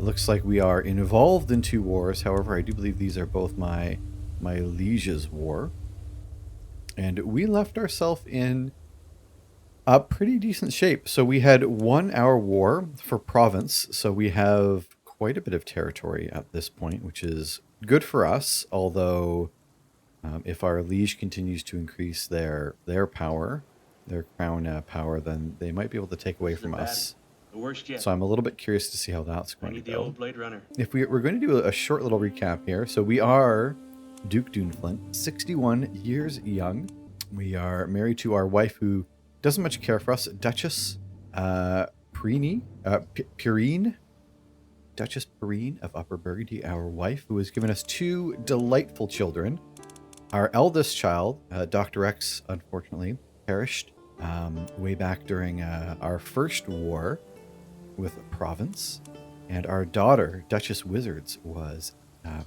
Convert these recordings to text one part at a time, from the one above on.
looks like we are involved in 2 wars. However, I do believe these are both my liege's war. And we left ourselves in a pretty decent shape. So we had won our war for province. So we have quite a bit of territory at this point, which is good for us. Although if our liege continues to increase their power, their crown power, then they might be able to take away from us. The worst yet. So I'm a little bit curious to see how that's going to I need the go. old Blade Runner. If we're going to do a short little recap here. So we are Duke Duneflint, 61 years young. We are married to our wife who doesn't much care for us, Duchess Purine, Duchess Purine of Upper Burgundy, our wife, who has given us 2 delightful children. Our eldest child, Dr. X, unfortunately, perished way back during our first war with a province. And our daughter, Duchess Wizards, was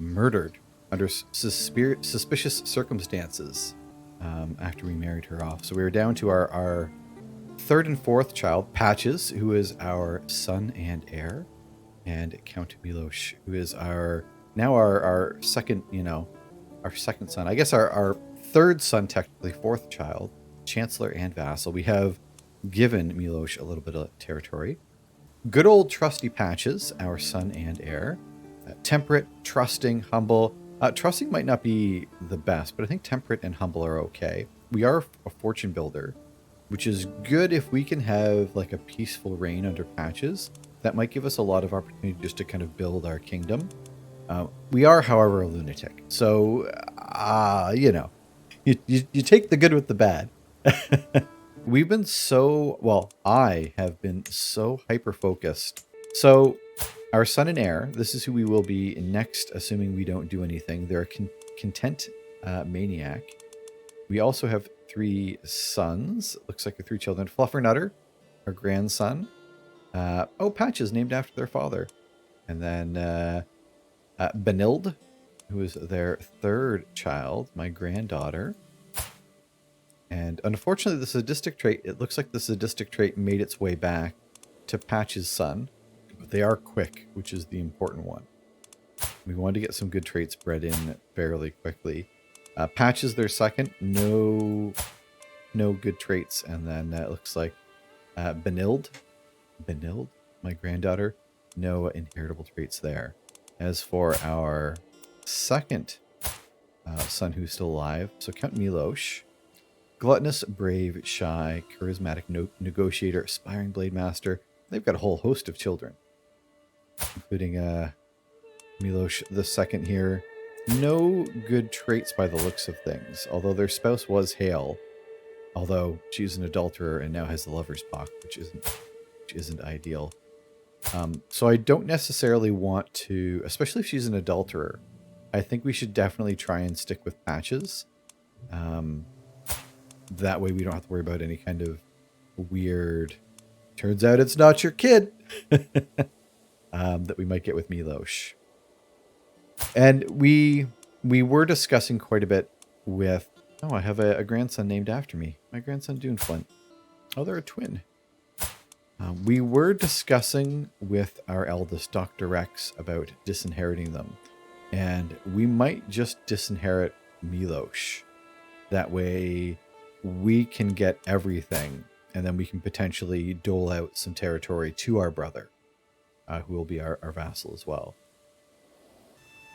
murdered under suspicious circumstances after we married her off. So we were down to our 3rd and 4th child, Patches, who is our son and heir, and Count Milosh, who is our second, our second son. I guess our 3rd son, technically 4th child, Chancellor and vassal. We have given Milosh a little bit of territory. Good old trusty Patches, our son and heir. Temperate, trusting, humble. Trusting might not be the best, but I think temperate and humble are okay. We are a fortune builder, which is good if we can have like a peaceful reign under Patches. That might give us a lot of opportunity just to kind of build our kingdom. We are, however, a lunatic. So, you take the good with the bad. We've been I have been so hyper-focused. So, our son and heir, this is who we will be next, assuming we don't do anything. They're a content maniac. We also have 3 sons. Looks like 3 children. Fluffernutter, our grandson. Patches, named after their father. And then Benild, who is their 3rd child, my granddaughter. And unfortunately, the sadistic trait, it looks like the sadistic trait made its way back to Patch's son. But they are quick, which is the important one. We wanted to get some good traits bred in fairly quickly. Patches, their 2nd, no good traits. And then it looks like Benild, my granddaughter, no inheritable traits there. As for our 2nd son who's still alive, so Count Milosh, gluttonous, brave, shy, charismatic negotiator, aspiring blade master. They've got a whole host of children, including Milosh the 2nd here. No good traits by the looks of things, although their spouse was Hale, although she's an adulterer and now has the lover's pock, which isn't ideal. So I don't necessarily want to, especially if she's an adulterer, I think we should definitely try and stick with Patches. That way we don't have to worry about any kind of weird, turns out it's not your kid, that we might get with Milosh. And we were discussing quite a bit with, I have a grandson named after me. My grandson Duneflint. Oh, they're a twin. We were discussing with our eldest, Dr. Rex, about disinheriting them. And we might just disinherit Milosh. That way we can get everything, and then we can potentially dole out some territory to our brother, who will be our vassal as well.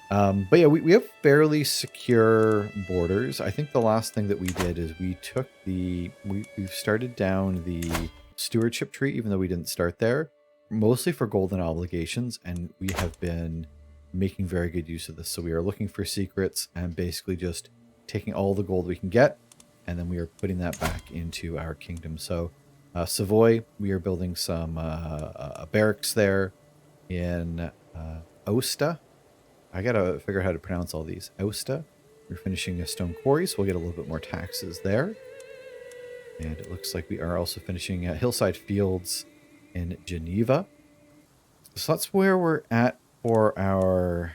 But yeah, we have fairly secure borders. I think the last thing that we did is we took we've started down the stewardship tree, even though we didn't start there, mostly for golden obligations, and we have been making very good use of this. So we are looking for secrets and basically just taking all the gold we can get, and then we are putting that back into our kingdom. So Savoy, we are building some barracks there. In Osta, I gotta figure out how to pronounce all these. Osta, we're finishing a stone quarry, so we'll get a little bit more taxes there. And it looks like we are also finishing Hillside Fields in Geneva. So that's where we're at for our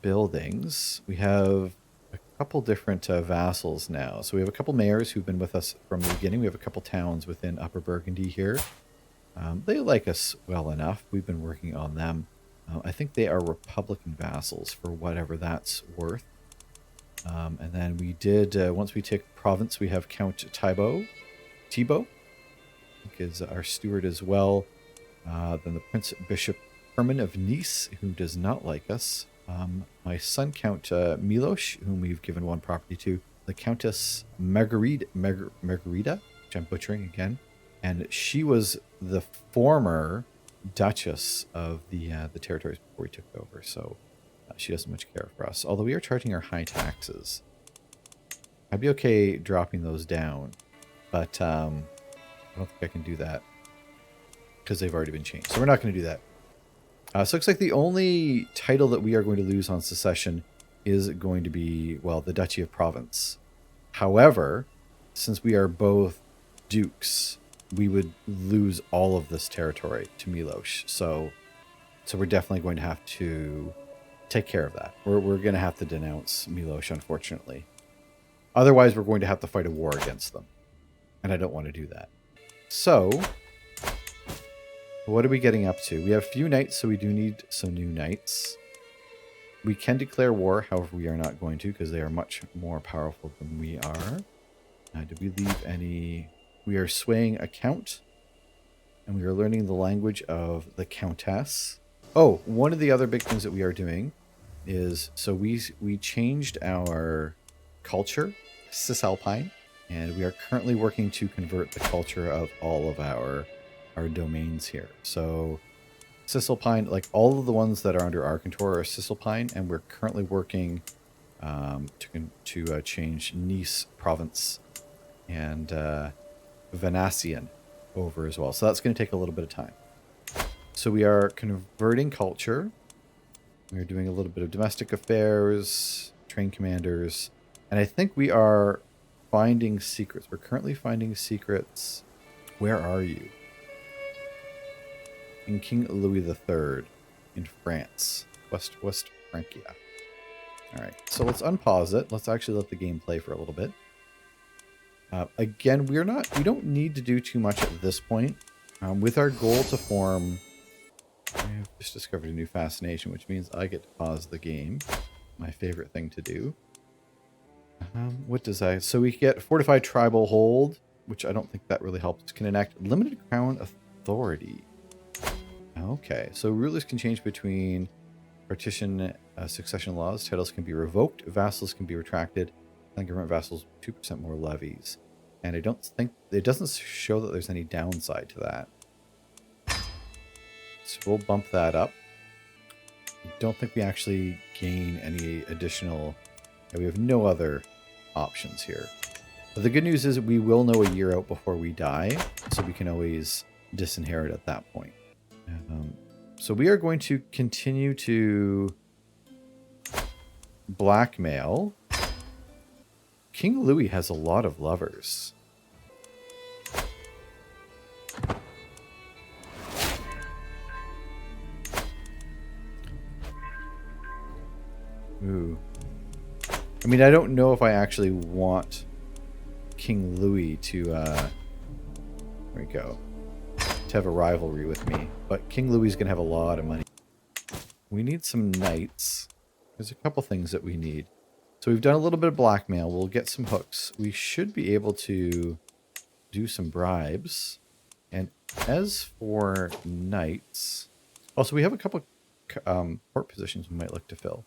buildings. We have a couple different vassals now. So we have a couple mayors who've been with us from the beginning. We have a couple towns within Upper Burgundy here. They like us well enough. We've been working on them. I think they are Republican vassals for whatever that's worth. And then we did, once we take province, we have Count Thibaut, is our steward as well. Then the Prince Bishop Herman of Nice, who does not like us. My son, Count Milos, whom we've given one property to. The Countess Margarita, which I'm butchering again. And she was the former Duchess of the territories before we took over. So she doesn't much care for us. Although we are charging her high taxes. I'd be okay dropping those down. But I don't think I can do that, because they've already been changed. So we're not going to do that. So it looks like the only title that we are going to lose on secession is going to be, well, the Duchy of Provence. However, since we are both dukes, we would lose all of this territory to Milos. So we're definitely going to have to take care of that. We're going to have to denounce Milos, unfortunately. Otherwise, we're going to have to fight a war against them. And I don't want to do that. So what are we getting up to? We have few knights, so we do need some new knights. We can declare war, however, we are not going to, because they are much more powerful than we are. Did we leave any? We are swaying a count, and we are learning the language of the countess. Oh, one of the other big things that we are doing is, so we changed our culture, Cisalpine, and we are currently working to convert the culture of all of our domains here. So Cisalpine, like all of the ones that are under our control, are Cisalpine, and we're currently working to change Nice province and Venetian over as well. So that's going to take a little bit of time. So we are converting culture. We're doing a little bit of domestic affairs, train commanders, and I think we are finding secrets. We're currently finding secrets. Where are you? In King Louis III in France, West Francia. All right, so let's unpause it. Let's actually let the game play for a little bit. Again, we don't need to do too much at this point. With our goal to form, I've just discovered a new fascination, which means I get to pause the game. My favorite thing to do. What does I? So we get fortified tribal hold, which I don't think that really helps. Can enact limited crown authority. Okay, so rulers can change between partition succession laws. Titles can be revoked. Vassals can be retracted. And government vassals 2% more levies. And I don't think it doesn't show that there's any downside to that. So we'll bump that up. I don't think we actually gain any additional. We have no other options here. But the good news is we will know a year out before we die, so we can always disinherit at that point. So we are going to continue to blackmail. King Louis has a lot of lovers. Ooh. I mean, I don't know if I actually want King Louis to, there we go, to have a rivalry with me. But King Louis is going to have a lot of money. We need some knights. There's a couple things that we need. So we've done a little bit of blackmail. We'll get some hooks. We should be able to do some bribes. And as for knights, also we have a couple port positions we might look to fill.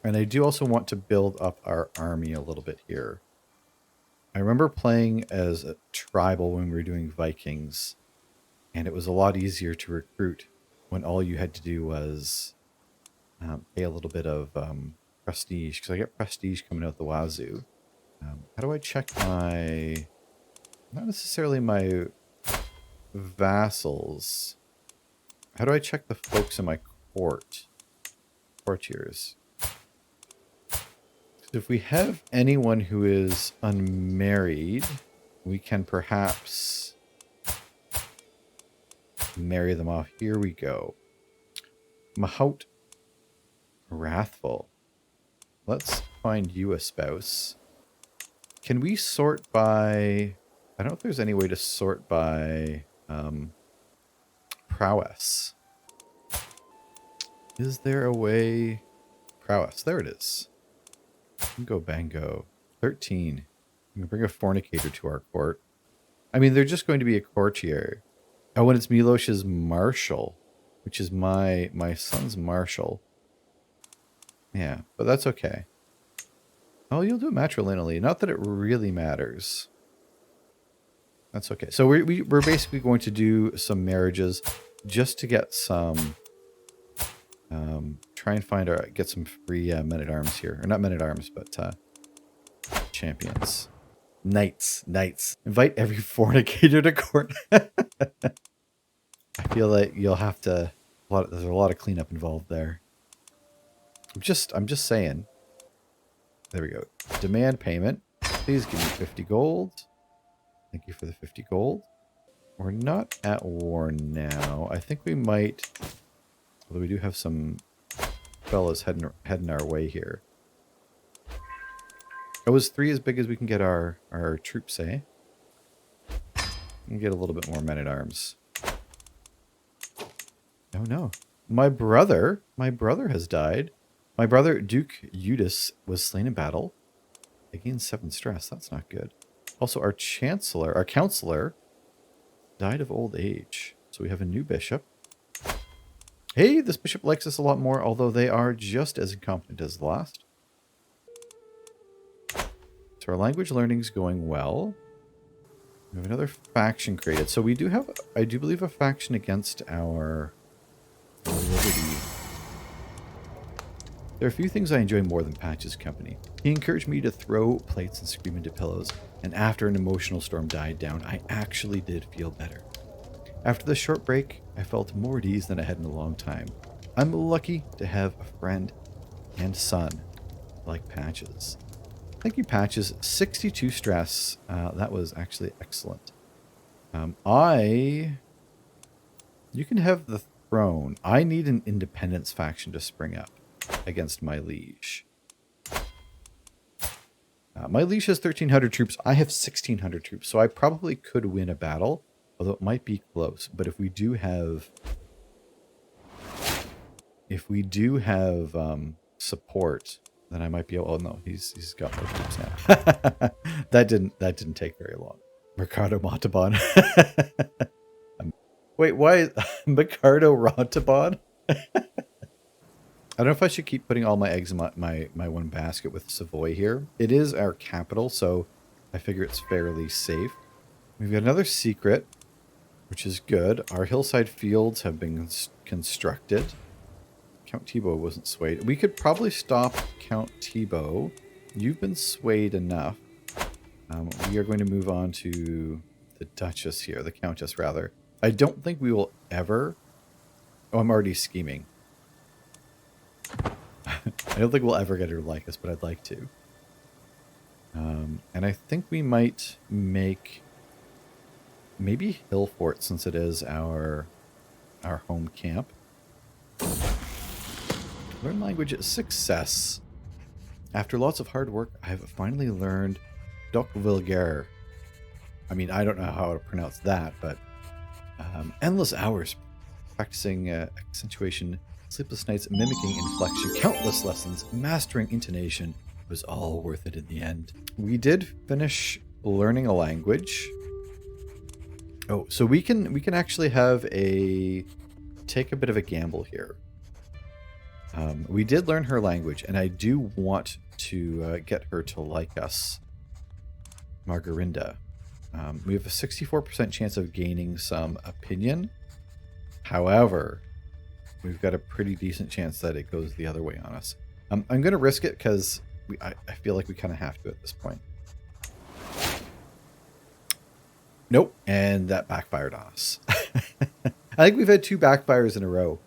And I do also want to build up our army a little bit here. I remember playing as a tribal when we were doing Vikings, and it was a lot easier to recruit when all you had to do was pay a little bit of prestige, because I get prestige coming out the wazoo. How do I check my, not necessarily my vassals, how do I check the folks in my courtiers? If we have anyone who is unmarried, we can perhaps marry them off. Here we go. Mahout Wrathful. Let's find you a spouse. Can we sort by... I don't know if there's any way to sort by prowess. Is there a way? Prowess. There it is. Bingo bango. 13. We can bring a fornicator to our court. I mean, they're just going to be a courtier. Oh, and it's Milosh's marshal, which is my son's marshal. Yeah, but that's okay. Oh, you'll do it matrilineally. Not that it really matters. That's okay. So we're basically going to do some marriages just to get some... try and get some free men-at-arms here. Or not men-at-arms, but champions. Knights. Invite every fornicator to court. I feel like you'll have to... There's a lot of cleanup involved there. I'm just saying. There we go. Demand payment. Please give me 50 gold. Thank you for the 50 gold. We're not at war now. I think we might... Although we do have some fellas heading our way here. Oh, is 3 as big as we can get our troops, eh? We can get a little bit more men-at-arms. Oh no. My brother has died. My brother, Duke Eudes, was slain in battle. I gained 7 stress. That's not good. Also, our counselor, died of old age. So we have a new bishop. Hey, this bishop likes us a lot more, although they are just as incompetent as the last. So our language learning's going well. We have another faction created. So we do have, I do believe, a faction against our liberty. There are a few things I enjoy more than Patch's company. He encouraged me to throw plates and scream into pillows, and after an emotional storm died down, I actually did feel better. After the short break, I felt more at ease than I had in a long time. I'm lucky to have a friend and son like Patches. Thank you, Patches. 62 stress. That was actually excellent. You can have the throne. I need an independence faction to spring up against my liege. My liege has 1,300 troops. I have 1,600 troops, so I probably could win a battle, although it might be close. But if we do have support, then I might be able... Oh no, he's got more troops now. That didn't take very long. Mercado Montalban. Wait, why Mercado Montalban? I don't know if I should keep putting all my eggs in my one basket with Savoy here. It is our capital, so I figure it's fairly safe. We've got another secret, which is good. Our hillside fields have been constructed. Count Thibaut wasn't swayed. We could probably stop Count Thibaut. You've been swayed enough. We are going to move on to the Duchess here, the Countess rather. I don't think we will ever... Oh, I'm already scheming. I don't think we'll ever get her to like us, but I'd like to. And I think we might make maybe Hillfort, since it is our home camp. Learn language is success. After lots of hard work, I have finally learned Doc Vulgaire. I mean, I don't know how to pronounce that, but endless hours practicing accentuation, sleepless nights mimicking inflection, countless lessons, mastering intonation. It was all worth it in the end. We did finish learning a language. Oh, so we can actually take a bit of a gamble here. We did learn her language, and I do want to get her to like us. Margarinda. We have a 64% chance of gaining some opinion. However, we've got a pretty decent chance that it goes the other way on us. I'm going to risk it because I feel like we kind of have to at this point. Nope, and that backfired on us. I think we've had 2 backfires in a row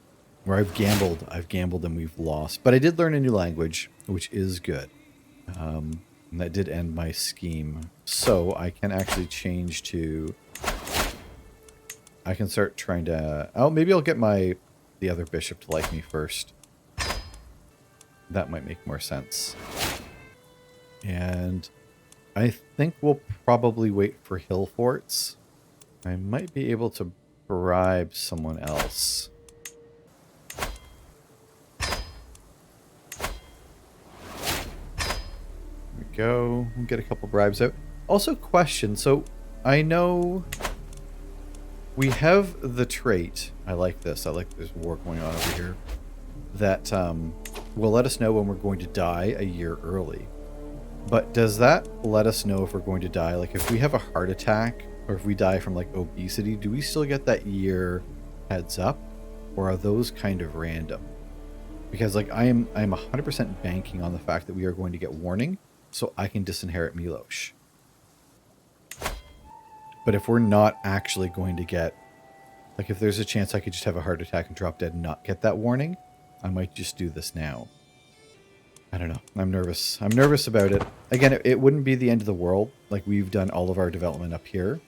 where I've gambled and we've lost. But I did learn a new language, which is good. And that did end my scheme. So I can actually change to... I can start trying to... Oh, maybe I'll get the other bishop to like me first. That might make more sense. And I think we'll probably wait for hill forts. I might be able to bribe someone else. go. We'll get a couple bribes out. Also, question. So, I know we have the trait. I like this. I like there's war going on over here. That will let us know when we're going to die a year early. But does that let us know if we're going to die? Like if we have a heart attack or if we die from like obesity, do we still get that year heads up? Or are those kind of random? Because like I am 100% banking on the fact that we are going to get warning so I can disinherit Milos. But if we're not actually going to get, like if there's a chance I could just have a heart attack and drop dead and not get that warning, I might just do this now. I don't know. I'm nervous. I'm nervous about it. Again, it wouldn't be the end of the world. Like we've done all of our development up here.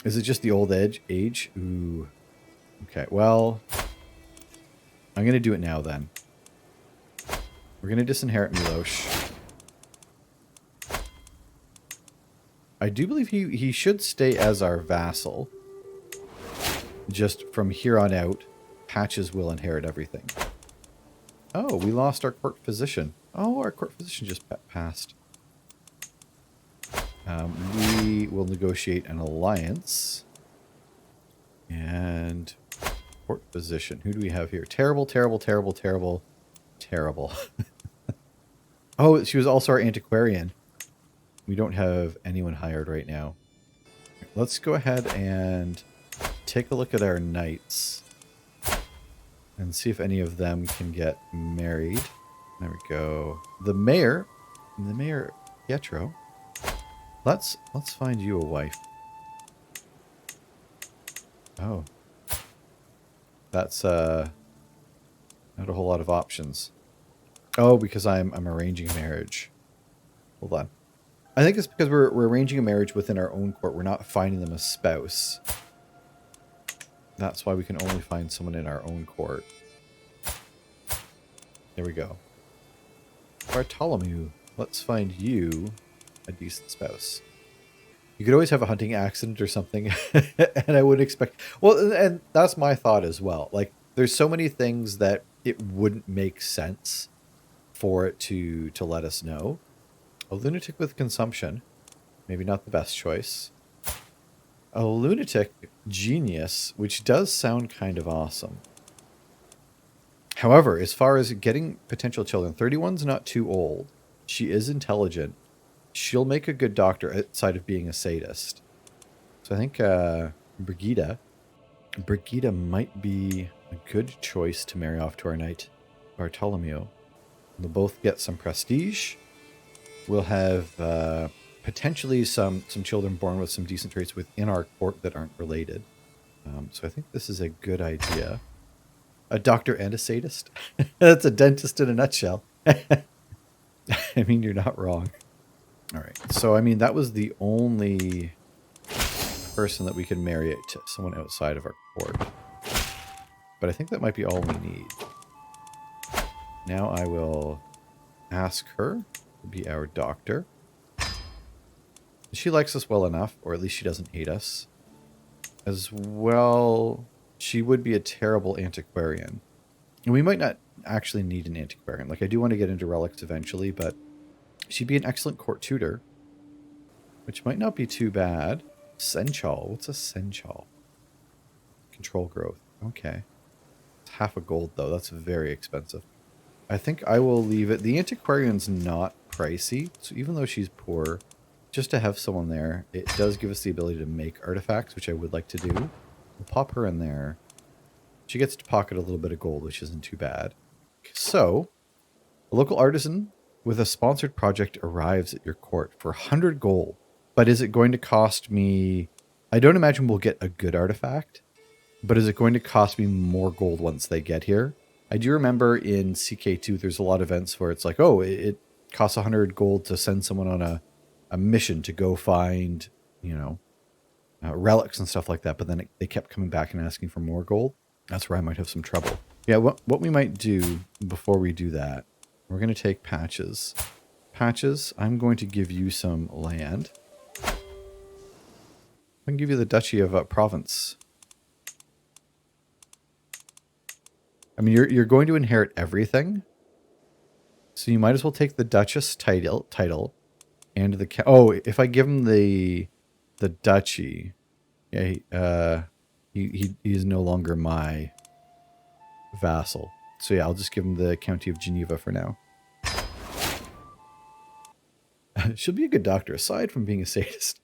Is it just the old age? Ooh. Okay, well, I'm going to do it now then. We're going to disinherit Milos. I do believe he should stay as our vassal. Just from here on out, Patches will inherit everything. Oh, we lost our court physician. Oh, our court physician just passed. We will negotiate an alliance. And court physician. Who do we have here? Terrible, terrible, terrible, terrible, terrible. Oh, she was also our antiquarian. We don't have anyone hired right now. Let's go ahead and take a look at our knights. And see if any of them can get married. There we go. The mayor, Pietro. Let's find you a wife. Oh, that's not a whole lot of options. Oh, because I'm arranging a marriage. Hold on. I think it's because we're arranging a marriage within our own court. We're not finding them a spouse. That's why we can only find someone in our own court. There we go. Bartholomew, let's find you a decent spouse. You could always have a hunting accident or something, and I would expect... Well, and that's my thought as well. Like, there's so many things that it wouldn't make sense for it to let us know. A lunatic with consumption. Maybe not the best choice. A lunatic genius, which does sound kind of awesome. However, as far as getting potential children, 31's not too old. She is intelligent. She'll make a good doctor outside of being a sadist. So I think Brigida might be a good choice to marry off to our knight, Bartolomeo. They'll both get some prestige. We'll have potentially some children born with some decent traits within our court that aren't related. So I think this is a good idea. A doctor and a sadist? That's a dentist in a nutshell. I mean, you're not wrong. All right. So, I mean, that was the only person that we could marry to someone outside of our court. But I think that might be all we need. Now I will ask her to be our doctor. She likes us well enough, or at least she doesn't hate us. As well, she would be a terrible antiquarian. And we might not actually need an antiquarian. Like, I do want to get into relics eventually, but she'd be an excellent court tutor, which might not be too bad. Senchal. What's a senchal? Control growth. Okay. It's half a gold, though. That's very expensive. I think I will leave it. The antiquarian's not pricey, so even though she's poor, just to have someone there, it does give us the ability to make artifacts, which I would like to do. We'll pop her in there. She gets to pocket a little bit of gold, which isn't too bad. So, a local artisan with a sponsored project arrives at your court for 100 gold. But is it going to cost me... I don't imagine we'll get a good artifact, but is it going to cost me more gold once they get here? I do remember in CK2 there's a lot of events where it's like, oh, it costs 100 gold to send someone on a mission to go find, you know, relics and stuff like that, but then they kept coming back and asking for more gold. That's where I might have some trouble. Yeah, what we might do before we do that, we're going to take Patches. Patches, I'm going to give you some land. I can give you the Duchy of Provence. I mean, you're going to inherit everything, so you might as well take the Duchess title. And the oh, if I give him the duchy, yeah, he is no longer my vassal. So yeah, I'll just give him the County of Geneva for now. She'll be a good doctor, aside from being a sadist.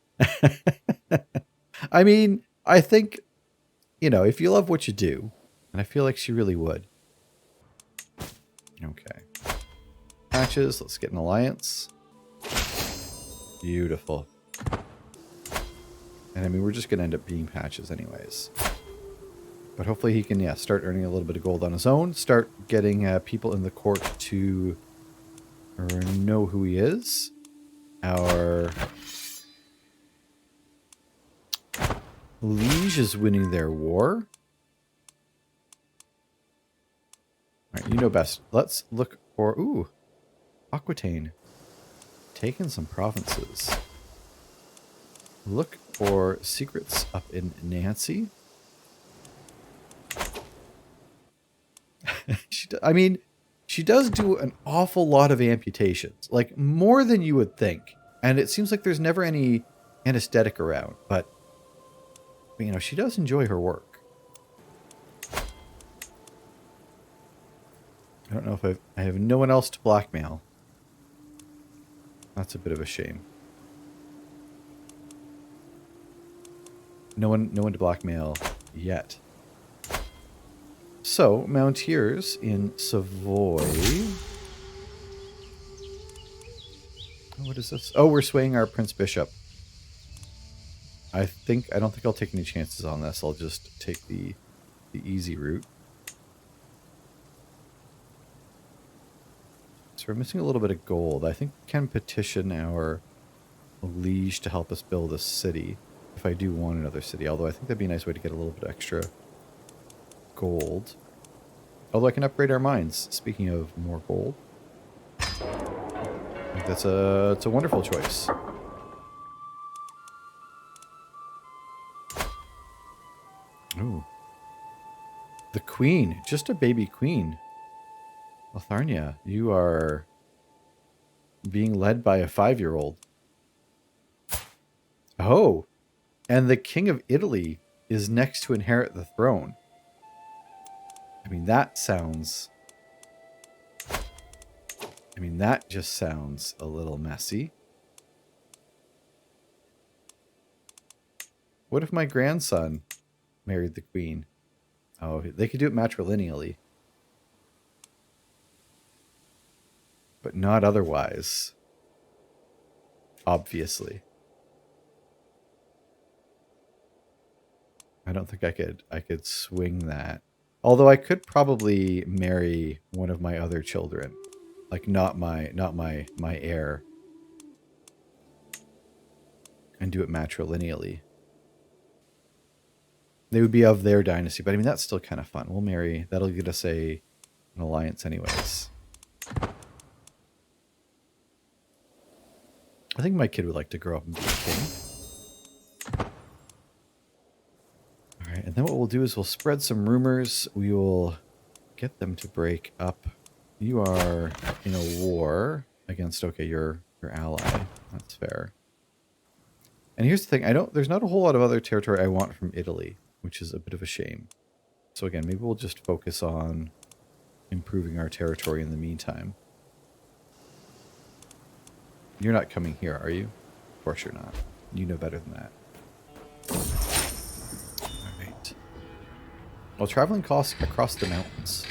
I mean, I think, you know, if you love what you do, and I feel like she really would. Okay. Patches, let's get an alliance. Beautiful. And I mean, we're just going to end up being patches anyways. But hopefully he can, yeah, start earning a little bit of gold on his own. Start getting people in the court to know who he is. Our liege is winning their war. Alright, you know best. Let's look for... Ooh. Aquitaine. Taking some provinces. Look for secrets up in Nancy. I mean, she does do an awful lot of amputations. Like, more than you would think. And it seems like there's never any anesthetic around. But, you know, she does enjoy her work. I don't know if I have no one else to blackmail. That's a bit of a shame. No one to blackmail yet. So, Mountaineers in Savoy. What is this? Oh, we're swaying our Prince Bishop. I don't think I'll take any chances on this. I'll just take the easy route. So we're missing a little bit of gold. I think we can petition our liege to help us build a city. If I do want another city. Although I think that'd be a nice way to get a little bit extra gold. Although I can upgrade our mines. Speaking of more gold. I think it's a wonderful choice. Ooh. The queen. Just a baby queen. Altharnia, you are being led by a 5-year-old. Oh. And the King of Italy is next to inherit the throne. I mean, that just sounds a little messy. What if my grandson married the queen? Oh, they could do it matrilineally. But not otherwise. Obviously. I don't think I could swing that. Although I could probably marry one of my other children. Like not my heir. And do it matrilineally. They would be of their dynasty, but I mean that's still kind of fun. We'll marry, that'll get us an alliance anyways. I think my kid would like to grow up and be a king. Alright, and then what we'll do is we'll spread some rumors. We will get them to break up. You are in a war against, okay, your ally. That's fair. And here's the thing, there's not a whole lot of other territory I want from Italy, which is a bit of a shame. So again, maybe we'll just focus on improving our territory in the meantime. You're not coming here, are you? Of course you're not. You know better than that. Alright. Well, traveling costs across the mountains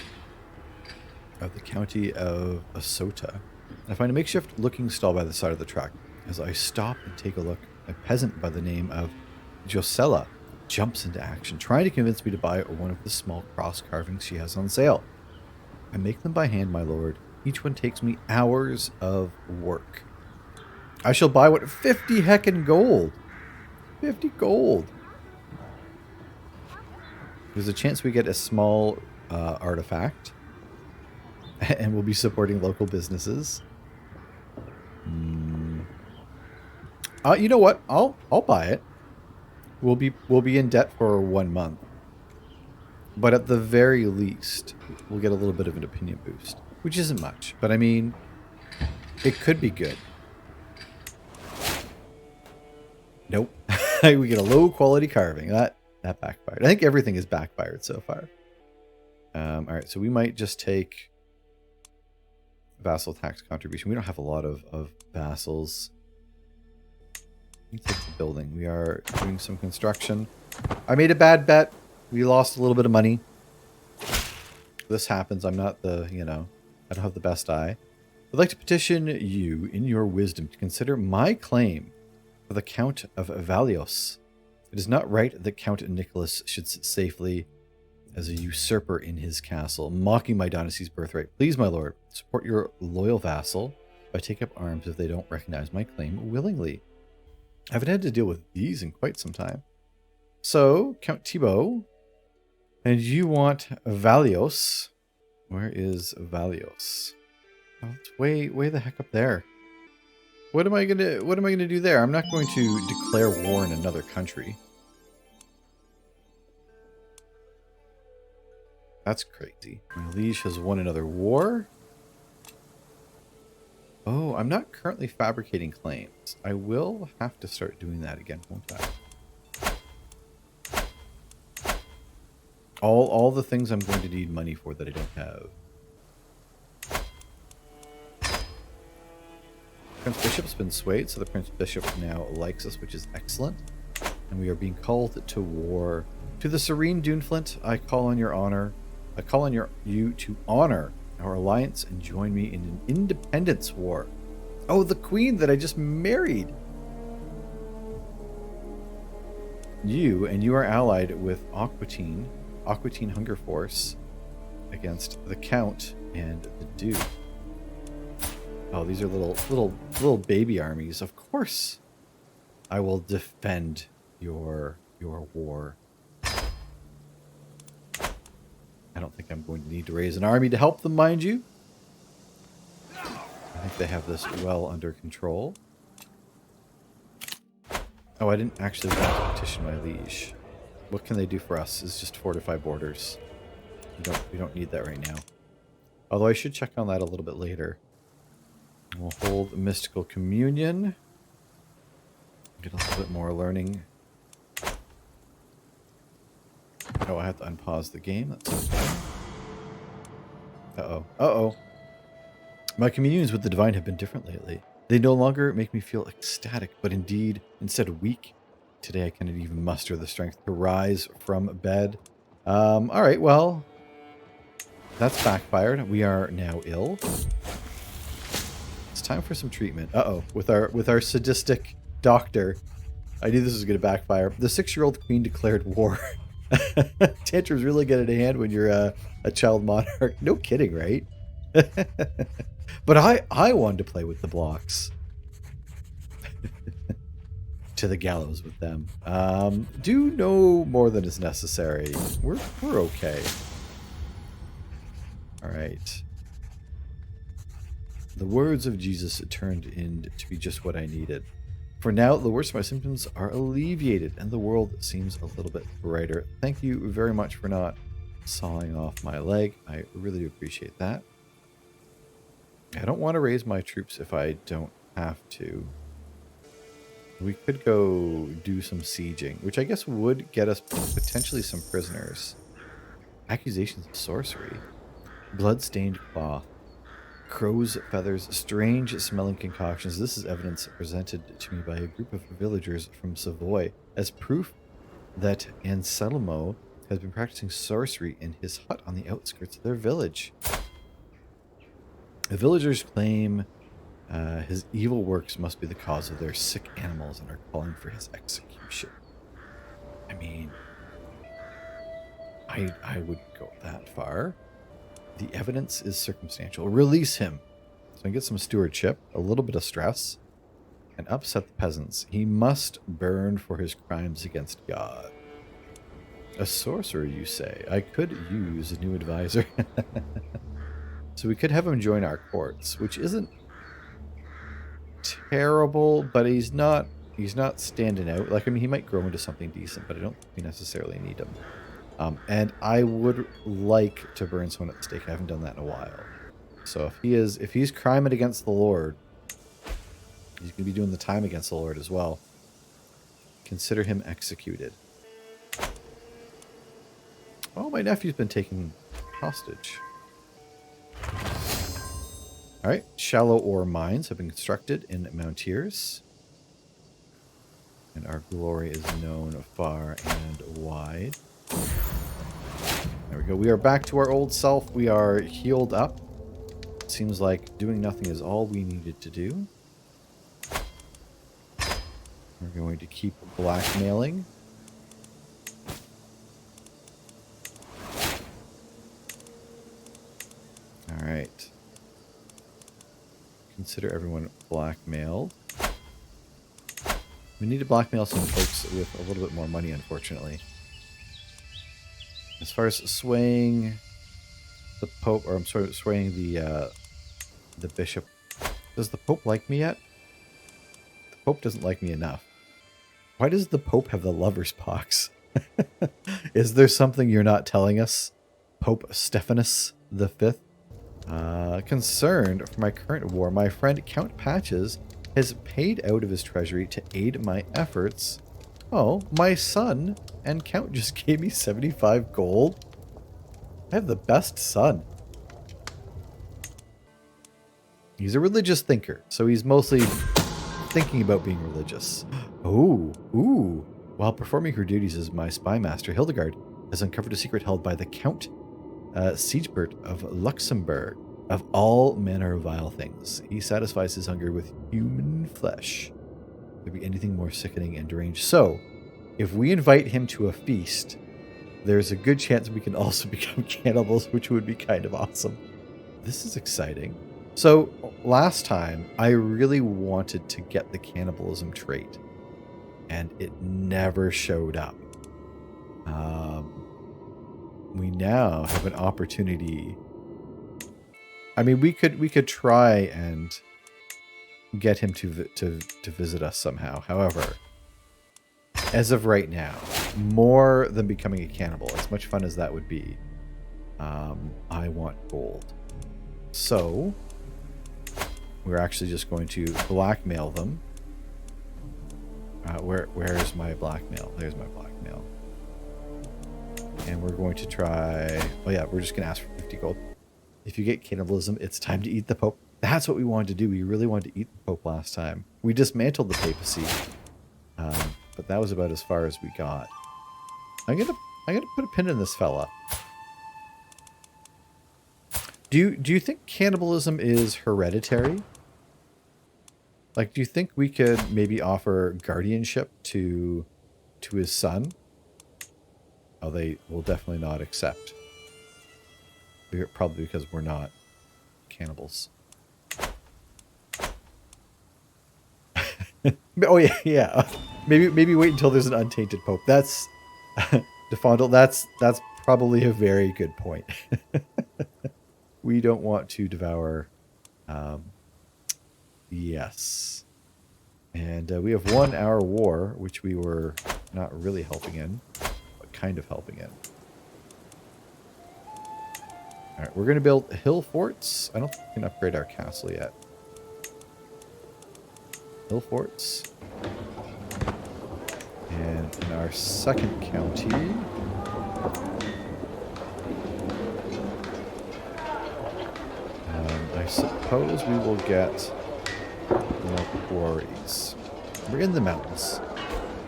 of the county of Asota. I find a makeshift looking stall by the side of the track. As I stop and take a look, a peasant by the name of Josella jumps into action, trying to convince me to buy one of the small cross carvings she has on sale. I make them by hand, my lord. Each one takes me hours of work. I shall buy what? 50 heckin' gold. 50 gold. There's a chance we get a small artifact. And we'll be supporting local businesses. You know what? I'll buy it. We'll be in debt for 1 month. But at the very least, we'll get a little bit of an opinion boost. Which isn't much. But I mean, it could be good. Nope. We get a low quality carving. That backfired. I think everything is backfired so far. All right, so we might just take vassal tax contribution. We don't have a lot of vassals. Let's take the building. We are doing some construction. I made a bad bet. We lost a little bit of money. This happens. I'm not the, I don't have the best eye. I'd like to petition you, in your wisdom, to consider my claim for the Count of Valios. It is not right that Count Nicholas should sit safely as a usurper in his castle, mocking my dynasty's birthright. Please, my lord, support your loyal vassal by taking up arms if they don't recognize my claim willingly. I haven't had to deal with these in quite some time. So, Count Thibaut, and you want Valios. Where is Valios? Oh, it's way the heck up there. What am I gonna do there? I'm not going to declare war in another country. That's crazy. My liege has won another war. Oh, I'm not currently fabricating claims. I will have to start doing that again, won't I? All the things I'm going to need money for that I don't have. Prince Bishop's been swayed, so the Prince Bishop now likes us, which is excellent. And we are being called to war. To the Serene Duneflint, I call on your honor. I call on you to honor our alliance and join me in an independence war. Oh, the queen that I just married. You are allied with Aquitaine Hunger Force against the Count and the Duke. Oh, these are little baby armies. Of course, I will defend your war. I don't think I'm going to need to raise an army to help them, mind you. I think they have this well under control. Oh, I didn't actually want to petition my liege. What can they do for us? Is just fortify borders. We don't need that right now. Although I should check on that a little bit later. We'll hold mystical communion. Get a little bit more learning. Oh, I have to unpause the game. That's okay. Uh-oh. My communions with the divine have been different lately. They no longer make me feel ecstatic, but instead weak. Today I cannot even muster the strength to rise from bed. Alright, well, that's backfired. We are now ill. It's time for some treatment. Uh-oh, with our sadistic doctor. I knew this was going to backfire. The 6-year-old queen declared war. Tantrums really get out of hand when you're a child monarch. No kidding, right? But I wanted to play with the blocks. To the gallows with them. Do no more than is necessary. We're okay. All right. The words of Jesus turned in to be just what I needed. For now, the worst of my symptoms are alleviated, and the world seems a little bit brighter. Thank you very much for not sawing off my leg. I really do appreciate that. I don't want to raise my troops if I don't have to. We could go do some sieging, which I guess would get us potentially some prisoners. Accusations of sorcery. Blood-stained cloth. Crow's feathers, strange smelling concoctions. This is evidence presented to me by a group of villagers from Savoy as proof that Anselmo has been practicing sorcery in his hut on the outskirts of their village. The villagers claim his evil works must be the cause of their sick animals and are calling for his execution. I mean, I wouldn't go that far. The evidence is circumstantial. Release him. So I get some stewardship, a little bit of stress, and upset the peasants. He must burn for his crimes against God. A sorcerer, you say? I could use a new advisor. So we could have him join our courts, which isn't terrible, but he's not standing out. Like, I mean, he might grow into something decent, but I don't think we necessarily need him. And I would like to burn someone at the stake. I haven't done that in a while. So if he's criming against the Lord, he's going to be doing the time against the Lord as well. Consider him executed. Oh, my nephew's been taken hostage. Alright, shallow ore mines have been constructed in Mountiers. And our glory is known far and wide. There we go. We are back to our old self. We are healed up. Seems like doing nothing is all we needed to do. We're going to keep blackmailing. Alright. Consider everyone blackmailed. We need to blackmail some folks with a little bit more money, unfortunately. As far as swaying the Pope, or I'm sorry, swaying the Bishop. Does the Pope like me yet? The Pope doesn't like me enough. Why does the Pope have the lover's box? Is there something you're not telling us? Pope Stephanus V? Concerned for my current war, my friend Count Patches has paid out of his treasury to aid my efforts. Oh, my son and Count just gave me 75 gold. I have the best son. He's a religious thinker, so he's mostly thinking about being religious. Ooh. While performing her duties as my spy master, Hildegard has uncovered a secret held by the Count Siegbert of Luxembourg. Of all manner of vile things, he satisfies his hunger with human flesh. Could be anything more sickening and deranged. So, if we invite him to a feast, there's a good chance we can also become cannibals, which would be kind of awesome. This is exciting. So, last time, I really wanted to get the cannibalism trait, and it never showed up. We now have an opportunity. I mean, we could try and get him to visit us somehow. However, as of right now, more than becoming a cannibal, as much fun as that would be, I want gold. So, we're actually just going to blackmail them. Where's my blackmail? There's my blackmail. And we're going to try... Oh yeah, we're just going to ask for 50 gold. If you get cannibalism, it's time to eat the Pope. That's what we wanted to do. We really wanted to eat the Pope last time. We dismantled the papacy. But that was about as far as we got. I'm gonna put a pin in this fella. Do you think cannibalism is hereditary? Like, do you think we could maybe offer guardianship to his son? Oh, they will definitely not accept. Probably because we're not cannibals. Oh yeah. Maybe wait until there's an untainted Pope. That's Defondle. That's probably a very good point. We don't want to devour. Yes, and we have won our war, which we were not really helping in, but kind of helping in. All right, we're going to build hill forts. I don't think we can upgrade our castle yet. Hill forts. And in our second county, I suppose we will get more quarries. We're in the mountains.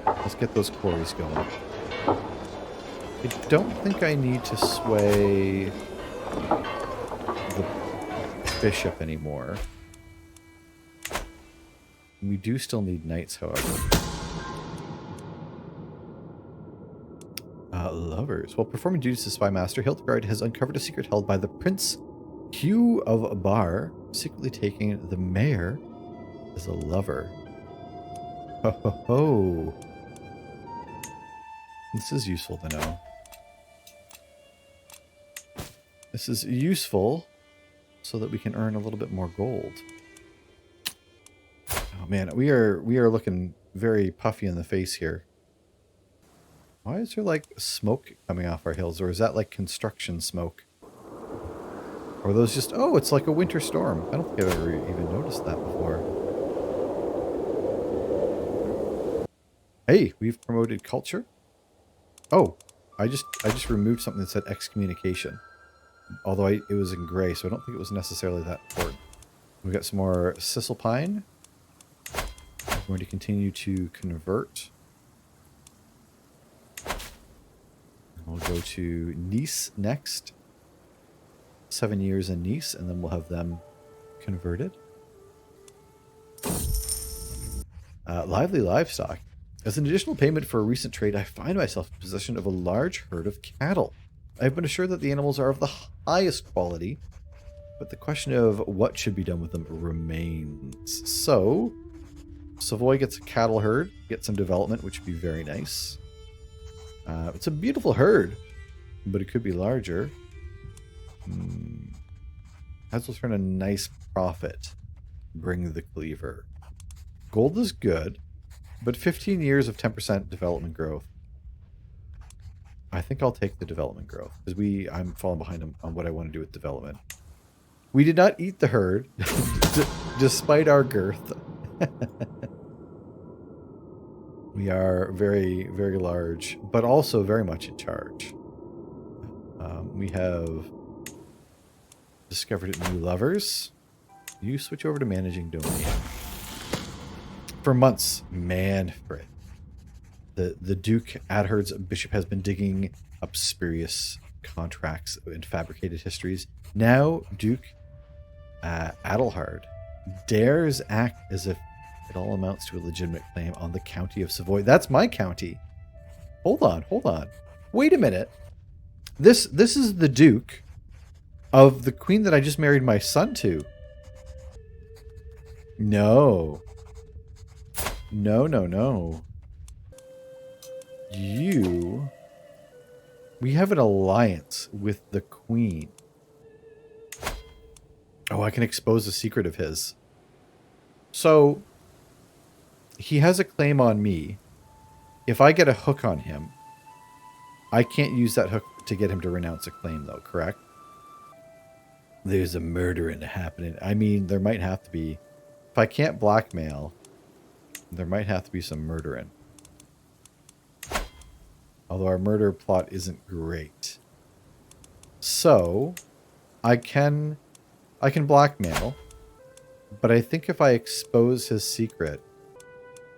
Let's get those quarries going. I don't think I need to sway the bishop anymore. We do still need knights, however. Lovers. While performing duties as spy master, Hildegard has uncovered a secret held by the Prince Hugh of Bar, secretly taking the mayor as a lover. Ho ho ho. This is useful to know. This is useful so that we can earn a little bit more gold. Oh man, we are looking very puffy in the face here. Why is there like smoke coming off our hills? Or is that like construction smoke? Or are those just... Oh, it's like a winter storm. I don't think I've ever even noticed that before. Hey, we've promoted culture. Oh, I just removed something that said excommunication. Although it was in gray, so I don't think it was necessarily that important. We've got some more Sicil Pine. We're going to continue to convert. We'll go to Nice next. 7 years in Nice, and then we'll have them converted. Lively livestock. As an additional payment for a recent trade, I find myself in possession of a large herd of cattle. I've been assured that the animals are of the highest quality, but the question of what should be done with them remains. So, Savoy gets a cattle herd, gets some development, which would be very nice. It's a beautiful herd, but it could be larger. Has will turn a nice profit. Bring the cleaver. Gold is good, but 15 years of 10% development growth. I think I'll take the development growth because I'm falling behind on what I want to do with development. We did not eat the herd, despite our girth. We are very, very large, but also very much in charge. We have discovered new lovers. You switch over to managing domain. For months, Manfred, the Duke Adherd's bishop, has been digging up spurious contracts and fabricated histories. Now Duke Adelhard dares act as if it all amounts to a legitimate claim on the county of Savoy. That's my county. Hold on. Wait a minute. This is the Duke of the queen that I just married my son to. No. We have an alliance with the queen. Oh, I can expose a secret of his. So, he has a claim on me. If I get a hook on him, I can't use that hook to get him to renounce a claim, though, correct? There's a murdering happening. I mean, there might have to be. If I can't blackmail, there might have to be some murdering. Although our murder plot isn't great. So, I can blackmail, but I think if I expose his secret,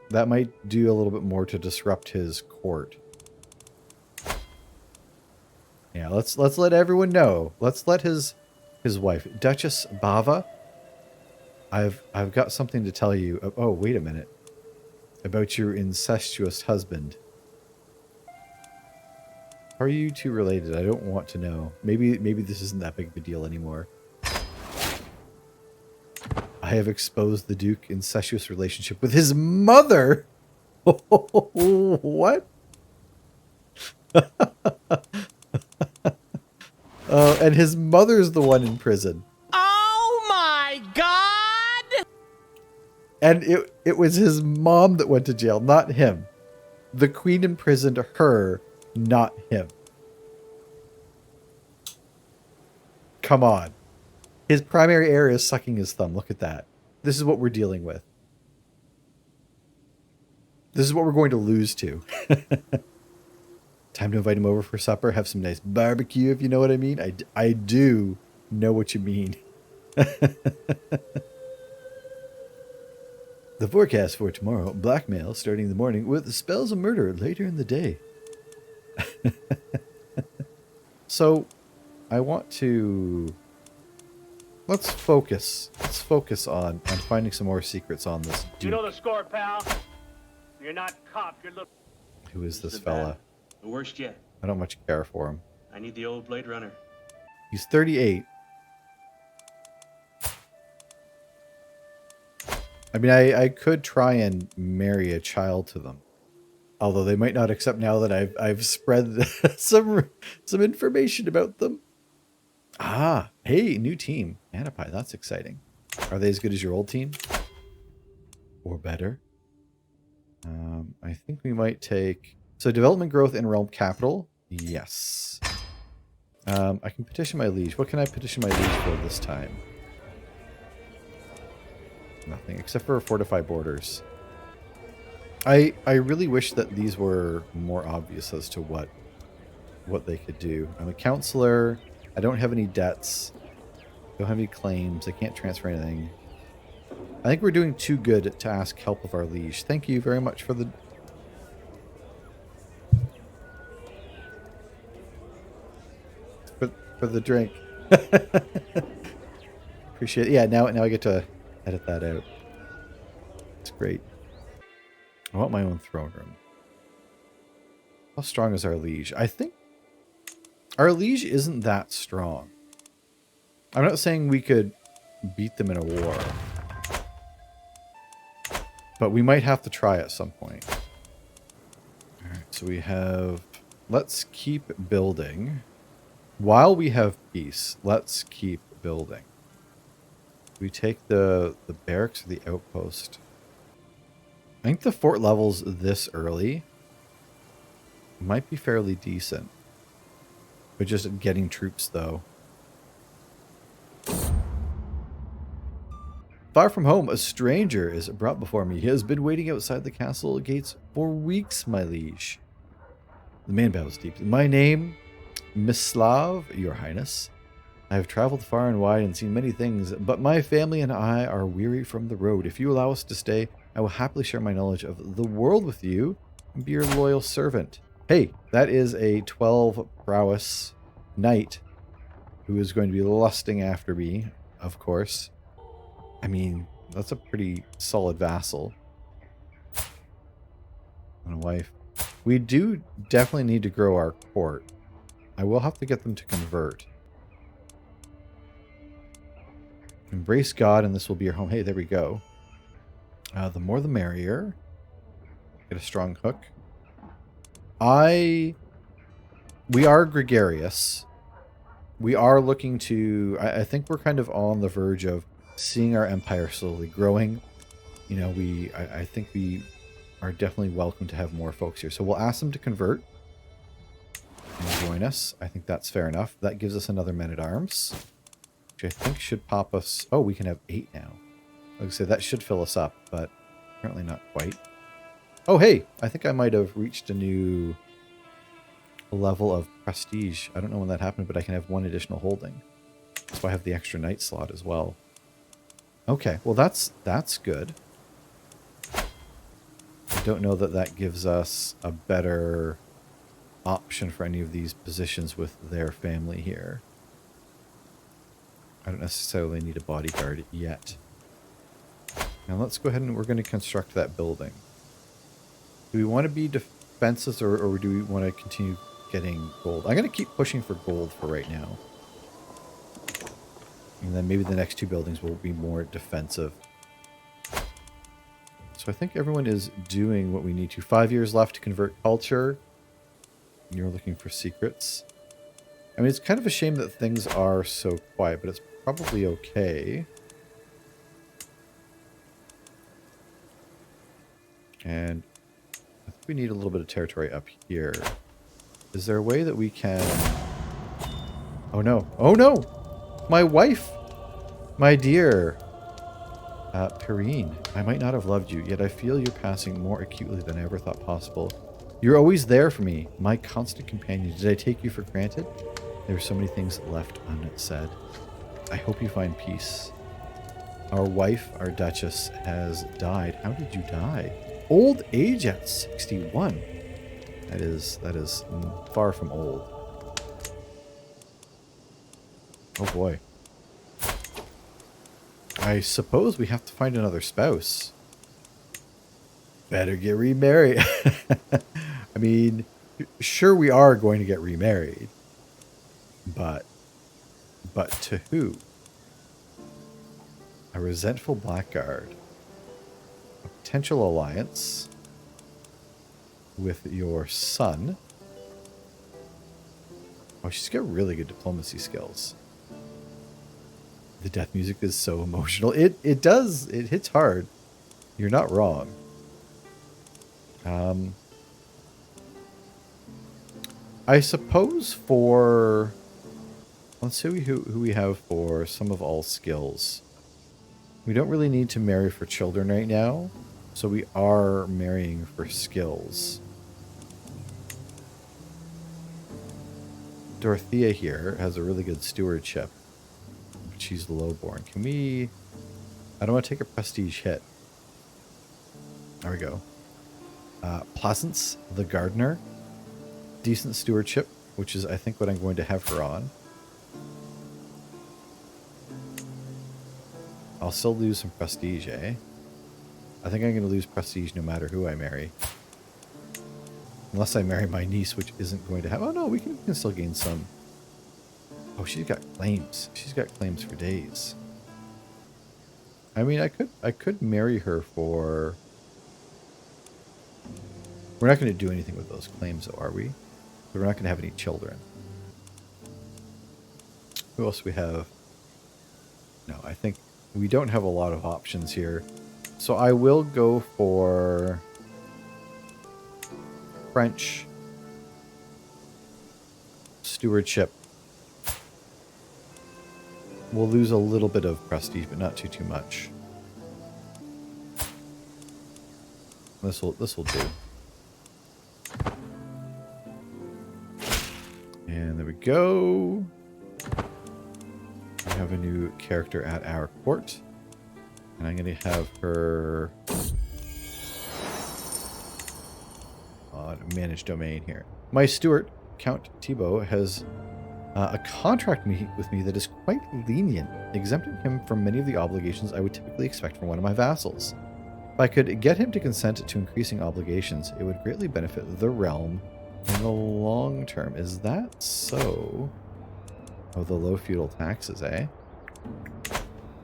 that might do a little bit more to disrupt his court. Yeah, let's let everyone know. Let's let his wife, Duchess Bava. I've got something to tell you. Oh, wait a minute. About your incestuous husband. Are you two related? I don't want to know. Maybe this isn't that big of a deal anymore. I have exposed the Duke's incestuous relationship with his mother. What? And his mother's the one in prison. Oh my God! And it was his mom that went to jail, not him. The queen imprisoned her, not him. Come on. His primary heir is sucking his thumb. Look at that. This is what we're dealing with. This is what we're going to lose to. Time to invite him over for supper. Have some nice barbecue, if you know what I mean. I do know what you mean. The forecast for tomorrow. Blackmail starting in the morning with spells of murder later in the day. So, I want to... Let's focus. Let's focus on finding some more secrets on this Duke. You know the score, pal. You're not cop. You're look. Who is this fella? The worst yet. I don't much care for him. I need the old Blade Runner. He's 38. I mean, I could try and marry a child to them. Although they might not accept now that I've spread some information about them. Ah, hey, new team. Anapie, that's exciting. Are they as good as your old team? Or better? I think we might take... So development growth in realm capital? Yes. I can petition my liege. What can I petition my liege for this time? Nothing, except for fortify borders. I really wish that these were more obvious as to what they could do. I'm a counselor. I don't have any debts. Don't have any claims. I can't transfer anything. I think we're doing too good to ask help of our liege. Thank you very much for the for the drink. Appreciate it. Yeah, now I get to edit that out. It's great. I want my own throne room. How strong is our liege? I think our liege isn't that strong. I'm not saying we could beat them in a war, but we might have to try at some point. All right, so we have... Let's keep building. While we have peace, let's keep building. We take the barracks or the outpost. I think the fort levels this early might be fairly decent. But just getting troops, though. Far from home, a stranger is brought before me. He has been waiting outside the castle gates for weeks, my liege. The man bows deeply. My name, Mislav, your highness. I have traveled far and wide and seen many things, but my family and I are weary from the road. If you allow us to stay, I will happily share my knowledge of the world with you and be your loyal servant. Hey, that is a 12 prowess knight who is going to be lusting after me, of course. I mean, that's a pretty solid vassal. And a wife. We do definitely need to grow our court. I will have to get them to convert. Embrace God and this will be your home. Hey, there we go. The more the merrier. Get a strong hook. We are gregarious. We are looking to... I think we're kind of on the verge of seeing our empire slowly growing. You know, I think we are definitely welcome to have more folks here. So we'll ask them to convert and join us. I think that's fair enough. That gives us another men-at-arms, which I think should pop us... Oh, we can have 8 now. Like I said, that should fill us up, but apparently not quite. Oh, hey! I think I might have reached a new level of prestige. I don't know when that happened, but I can have 1 additional holding. So I have the extra knight slot as well. Okay, well that's good. I don't know that that gives us a better option for any of these positions with their family here. I don't necessarily need a bodyguard yet. Now let's go ahead and we're going to construct that building. Do we want to be defenses or do we want to continue getting gold? I'm going to keep pushing for gold for right now. And then maybe the next 2 buildings will be more defensive. So I think everyone is doing what we need to. 5 years left to convert culture. You're looking for secrets. I mean, it's kind of a shame that things are so quiet, but it's probably okay. And I think we need a little bit of territory up here. Is there a way that we can... Oh no. Oh no! My wife! My dear... Perrine, I might not have loved you, yet I feel you're passing more acutely than I ever thought possible. You're always there for me, my constant companion. Did I take you for granted? There are so many things left unsaid. I hope you find peace. Our wife, our Duchess, has died. How did you die? Old age at 61. That is far from old. Oh boy. I suppose we have to find another spouse. Better get remarried. I mean, sure we are going to get remarried. But to who? A resentful blackguard. A potential alliance with your son. Oh, she's got really good diplomacy skills. The death music is so emotional. It hits hard. You're not wrong. I suppose for... Let's see who we have for some of all skills. We don't really need to marry for children right now. So we are marrying for skills. Dorothea here has a really good stewardship. But she's lowborn. Can we... I don't want to take a prestige hit. There we go. Pleasance, the gardener. Decent stewardship, which is, I think, what I'm going to have her on. I'll still lose some prestige, eh? I think I'm going to lose prestige no matter who I marry. Unless I marry my niece, which isn't going to have... Oh, no, we can still gain some. Oh, she's got claims. She's got claims for days. I mean, I could marry her for... We're not going to do anything with those claims, though, are we? We're not going to have any children. Who else do we have? No, I think we don't have a lot of options here. So I will go for French stewardship. We'll lose a little bit of prestige, but not too much. This will do. And there we go. We have a new character at our court. And I'm going to have her manage domain here. My steward, Count Thibault, has a contract with me that is quite lenient, exempting him from many of the obligations I would typically expect from one of my vassals. If I could get him to consent to increasing obligations, it would greatly benefit the realm in the long term. Is that so? Oh, the low feudal taxes, eh?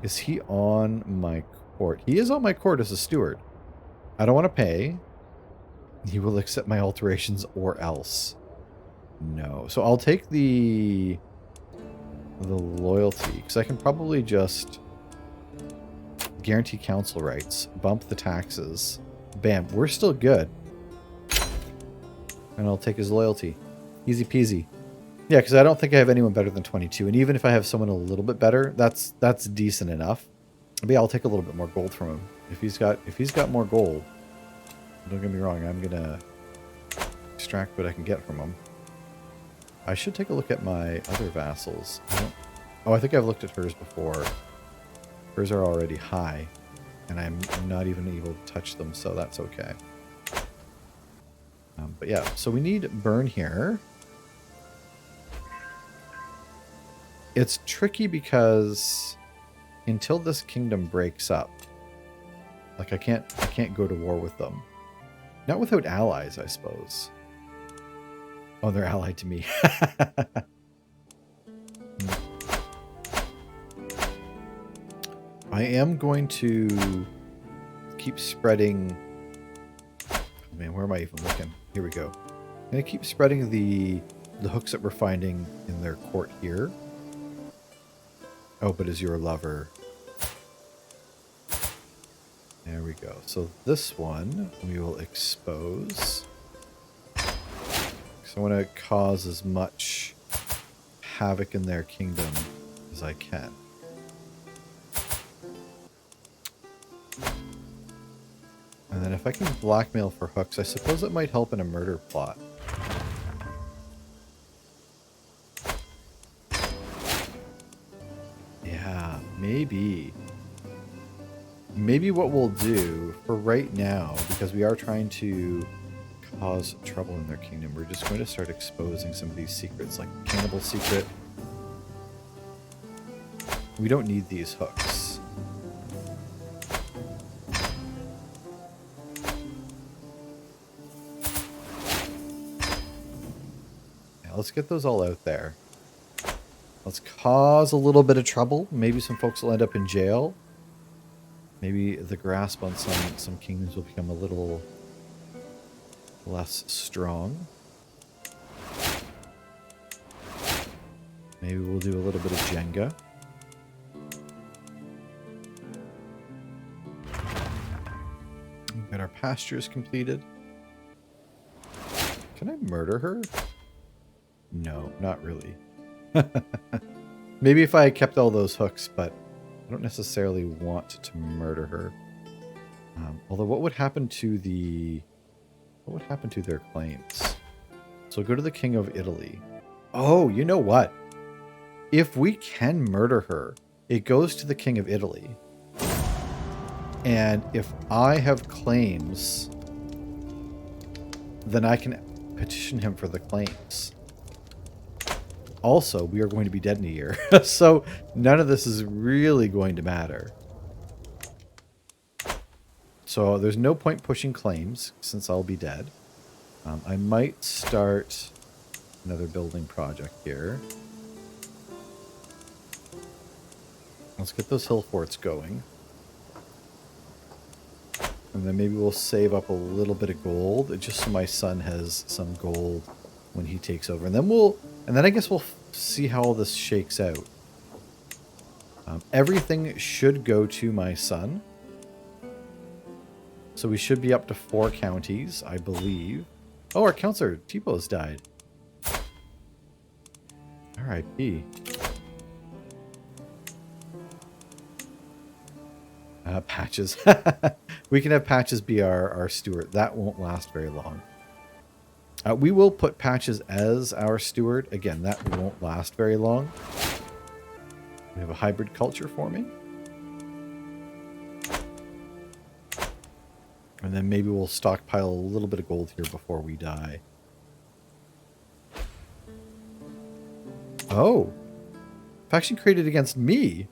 Is he on my court? He is on my court as a steward. I don't want to pay. He will accept my alterations or else. No. So I'll take the loyalty, because I can probably just guarantee council rights, bump the taxes. Bam. We're still good. And I'll take his loyalty. Easy peasy. Yeah, because I don't think I have anyone better than 22. And even if I have someone a little bit better, that's decent enough. But yeah, I'll take a little bit more gold from him. If he's got more gold, don't get me wrong, I'm gonna extract what I can get from him. I should take a look at my other vassals. I think I've looked at hers before. Hers are already high, and I'm not even able to touch them, so that's okay. But yeah, so we need burn here. It's tricky because until this kingdom breaks up, like I can't go to war with them. Not without allies, I suppose. Oh, they're allied to me. I am going to keep spreading... Oh man, where am I even looking? Here we go. I'm going to keep spreading the hooks that we're finding in their court here. Oh, but is your lover... There we go. So this one we will expose. So I want to cause as much havoc in their kingdom as I can. And then if I can blackmail for hooks, I suppose it might help in a murder plot. Yeah, maybe. Maybe what we'll do for right now, because we are trying to cause trouble in their kingdom, we're just going to start exposing some of these secrets, like cannibal secret. We don't need these hooks. Yeah, let's get those all out there. Let's cause a little bit of trouble. Maybe some folks will end up in jail. Maybe the grasp on some kingdoms will become a little less strong. Maybe we'll do a little bit of Jenga. We've got our pastures completed. Can I murder her? No, not really. Maybe if I kept all those hooks, but I don't necessarily want to murder her. Although, what would happen to their claims? So go to the King of Italy. Oh, you know what? If we can murder her, it goes to the King of Italy. And if I have claims, then I can petition him for the claims. Also, we are going to be dead in a year. So none of this is really going to matter. So there's no point pushing claims since I'll be dead. I might start another building project here. Let's get those hill forts going. And then maybe we'll save up a little bit of gold, just so my son has some gold when he takes over. And then I guess we'll see how all this shakes out. Everything should go to my son. So we should be up to 4 counties, I believe. Oh, our counselor, T-Bo's died. R.I.P. Patches. We can have Patches be our steward. That won't last very long. We will put Patches as our steward. Again, that won't last very long. We have a hybrid culture forming. And then maybe we'll stockpile a little bit of gold here before we die. Oh. Faction created against me.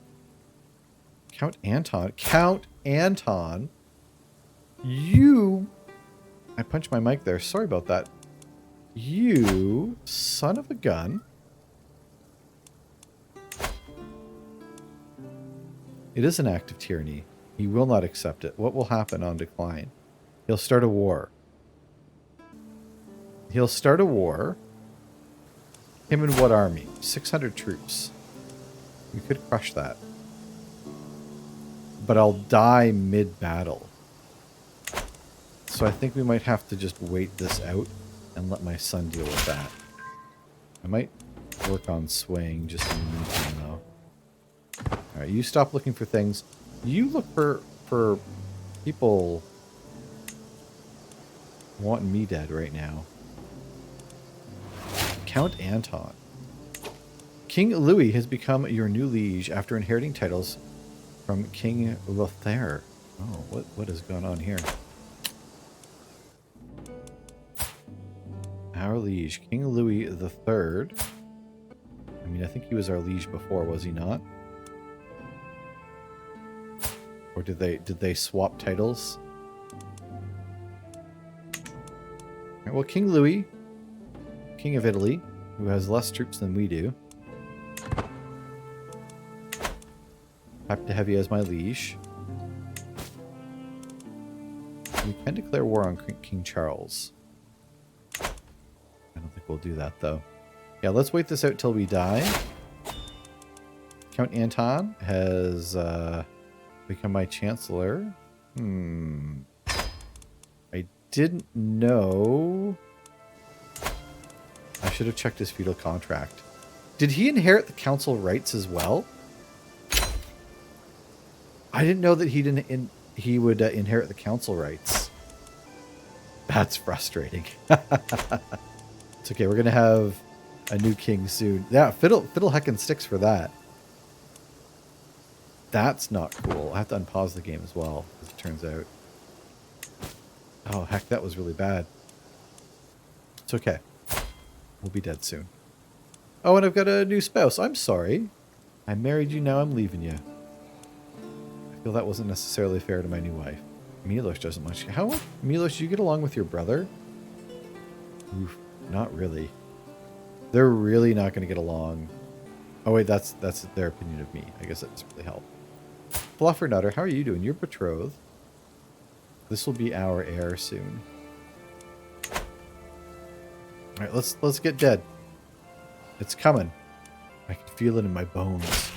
Count Anton. Count Anton. You... I punched my mic there. Sorry about that. You son of a gun. It is an act of tyranny. He will not accept it. What will happen on decline? He'll start a war. He'll start a war. Him and what army? 600 troops. We could crush that. But I'll die mid-battle. So I think we might have to just wait this out and let my son deal with that. I might work on swaying just in the meantime, though. Alright, you stop looking for things. You look for people wanting me dead right now. Count Anton. King Louis has become your new liege after inheriting titles from King Lothair. Oh, what has gone on here? Our liege, King Louis the Third. I mean, I think he was our liege before, was he not? Or did they swap titles? Right, well, King Louis, King of Italy, who has less troops than we do. Happy to have you as my liege. We can declare war on King Charles. I don't think we'll do that, though. Yeah, let's wait this out till we die. Count Anton has become my chancellor. I didn't know. I should have checked his feudal contract. Did he inherit the council rights as well? I didn't know that he would inherit the council rights. That's frustrating. It's okay. We're gonna have a new king soon. Yeah, fiddle heckin' sticks for that. That's not cool. I have to unpause the game as well, as it turns out. Oh heck, that was really bad. It's okay. We'll be dead soon. Oh, and I've got a new spouse. I'm sorry. I married you, now I'm leaving you. I feel that wasn't necessarily fair to my new wife. Milos doesn't much. How, Milos, you get along with your brother? Oof, not really. They're really not going to get along. Oh wait, that's their opinion of me. I guess that doesn't really help. Fluffer Nutter, how are you doing? You're betrothed. This will be our heir soon. All right, let's get dead. It's coming. I can feel it in my bones.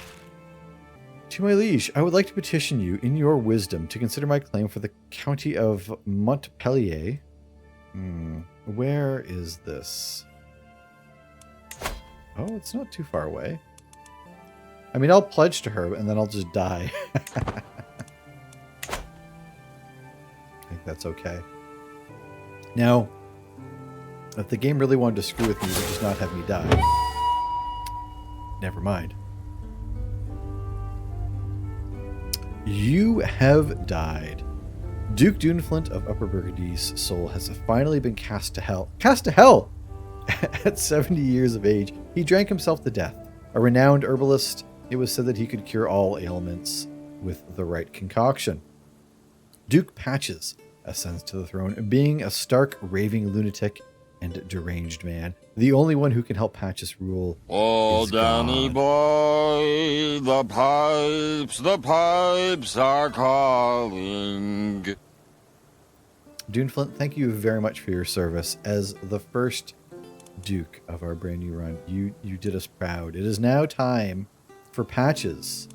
To my liege, I would like to petition you, in your wisdom, to consider my claim for the county of Montpellier. Where is this? Oh, it's not too far away. I mean, I'll pledge to her, and then I'll just die. that's okay. Now, if the game really wanted to screw with me, it would just not have me die. Never mind. You have died. Duke Duneflint of Upper Burgundy's soul has finally been cast to hell. Cast to hell! At 70 years of age, he drank himself to death. A renowned herbalist, it was said that he could cure all ailments with the right concoction. Duke Patches ascends to the throne, being a stark, raving lunatic and deranged man. The only one who can help Patches rule Oh, is Danny God. boy, the pipes are calling. Duneflint, thank you very much for your service as the first Duke of our brand new run. You did us proud. It is now time for Patches,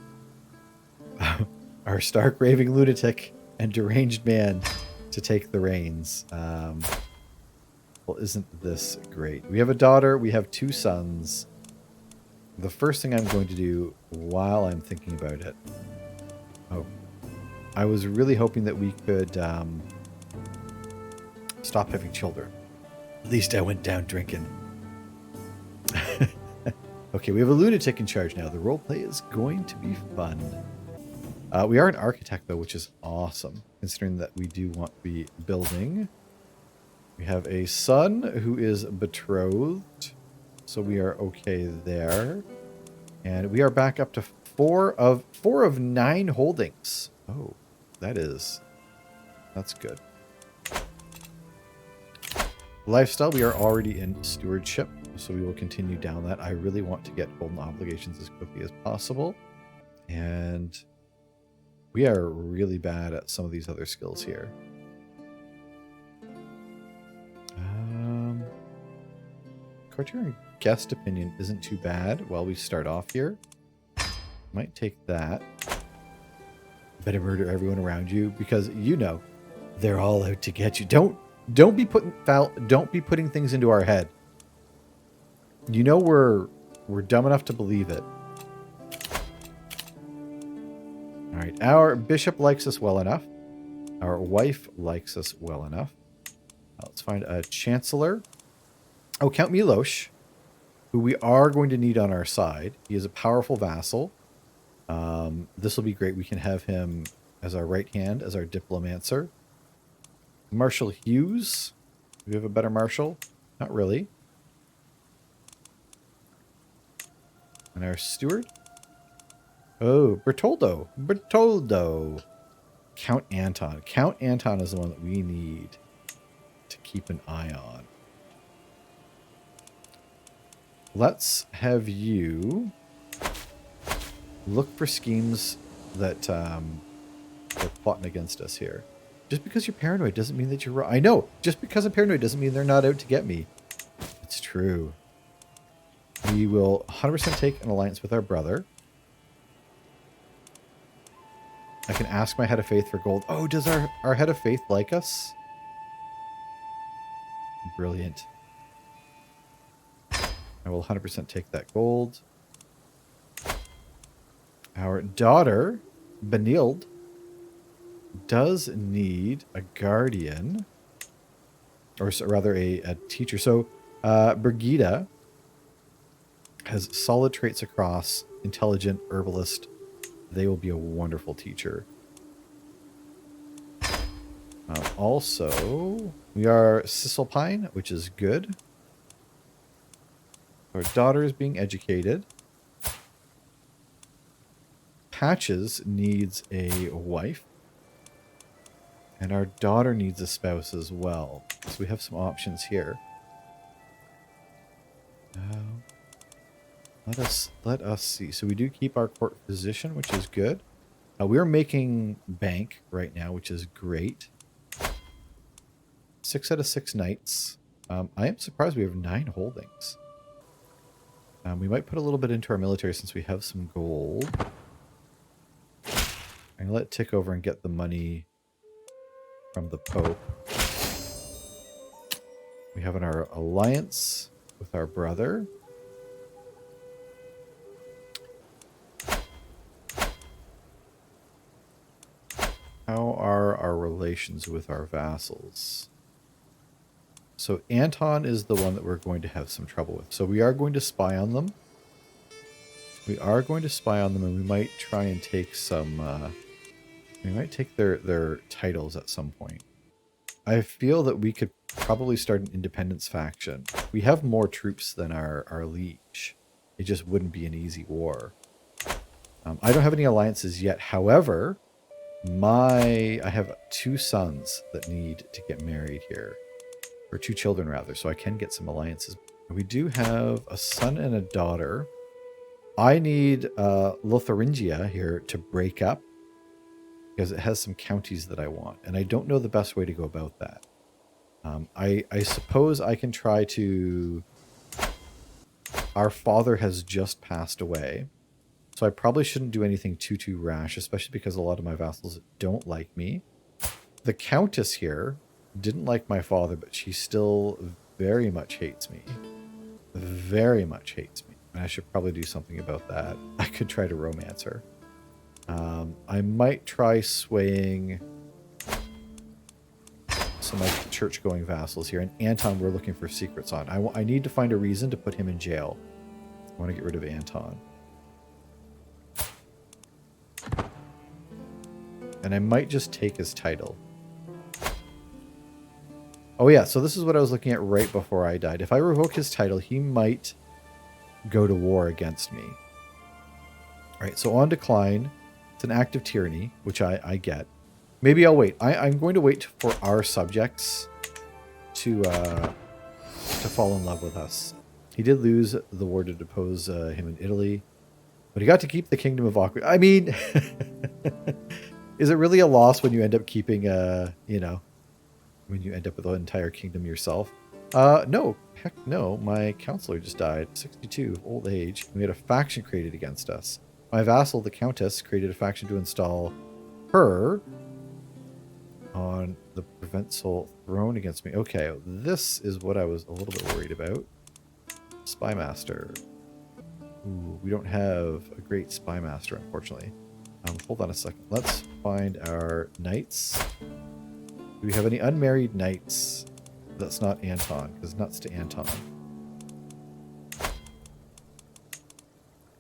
our stark, raving lunatic and deranged man, to take the reins. Well, isn't this great? We have a daughter. We have 2 sons. The first thing I'm going to do while I'm thinking about it... Oh. I was really hoping that we could stop having children. At least I went down drinking. Okay, we have a lunatic in charge now. The roleplay is going to be fun. We are an architect, though, which is awesome, considering that we do want to be building. We have a son who is betrothed, so we are okay there. And we are back up to 4 of 9 holdings. Oh, that's good. Lifestyle, we are already in stewardship, so we will continue down that. I really want to get golden obligations as quickly as possible. And we are really bad at some of these other skills here. Courtier and guest opinion isn't too bad while we start off here. Might take that. Better murder everyone around you, because you know they're all out to get you. Don't be putting things into our head. You know we're dumb enough to believe it. All right, our bishop likes us well enough. Our wife likes us well enough. Let's find a chancellor. Oh, Count Milosh, who we are going to need on our side. He is a powerful vassal. This will be great. We can have him as our right hand, as our diplomancer. Marshal Hughes. Do we have a better marshal? Not really. And our steward. Oh, Bertoldo. Count Anton. Count Anton is the one that we need to keep an eye on. Let's have you look for schemes that are plotting against us here. Just because you're paranoid doesn't mean that you're wrong. I know. Just because I'm paranoid doesn't mean they're not out to get me. It's true. We will 100% take an alliance with our brother. I can ask my head of faith for gold. Oh, does our head of faith like us? Brilliant. I will 100% take that gold. Our daughter, Benild, does need a guardian. Or rather a teacher. So, Brigida has solid traits across intelligent, herbalist. They will be a wonderful teacher. Also, we are Cisalpine, which is good. Our daughter is being educated. Patches needs a wife. And our daughter needs a spouse as well. So we have some options here. Let us see. So we do keep our court position, which is good. We're making bank right now, which is great. 6 out of 6 knights. I am surprised we have 9 holdings. We might put a little bit into our military since we have some gold. I'm going to let it tick over and get the money from the Pope. We have our alliance with our brother. How are our our relations with our vassals. So Anton is the one that we're going to have some trouble with. So we are going to spy on them. We are going to spy on them, and we might try and take some... we might take their titles at some point. I feel that we could probably start an independence faction. We have more troops than our liege. It just wouldn't be an easy war. I don't have any alliances yet. However, I have 2 sons that need to get married here. Or 2 children, rather, so I can get some alliances. We do have a son and a daughter. I need Lotharingia here to break up, because it has some counties that I want, and I don't know the best way to go about that. I suppose I can try to... Our father has just passed away, so I probably shouldn't do anything too rash, especially because a lot of my vassals don't like me. The Countess here didn't like my father, but she still very much hates me. Very much hates me. And I should probably do something about that. I could try to romance her. I might try swaying some of my church-going vassals here. And Anton, we're looking for secrets on. I need to find a reason to put him in jail. I want to get rid of Anton. And I might just take his title. Oh yeah, so this is what I was looking at right before I died. If I revoke his title, he might go to war against me. Alright, so on decline. It's an act of tyranny, which I get. Maybe I'll wait. I'm going to wait for our subjects to fall in love with us. He did lose the war to depose him in Italy, but he got to keep the Kingdom of Aqua. I mean, is it really a loss when you end up keeping, you know, when you end up with an entire kingdom yourself? No. Heck no. My counselor just died, 62, of old age. We had a faction created against us. My vassal, the Countess, created a faction to install her on the provincial throne against me. Okay, this is what I was a little bit worried about. Spymaster. Ooh, we don't have a great spymaster, unfortunately. Hold on a second. Let's find our knights. Do we have any unmarried knights? That's not Anton, because nuts to Anton.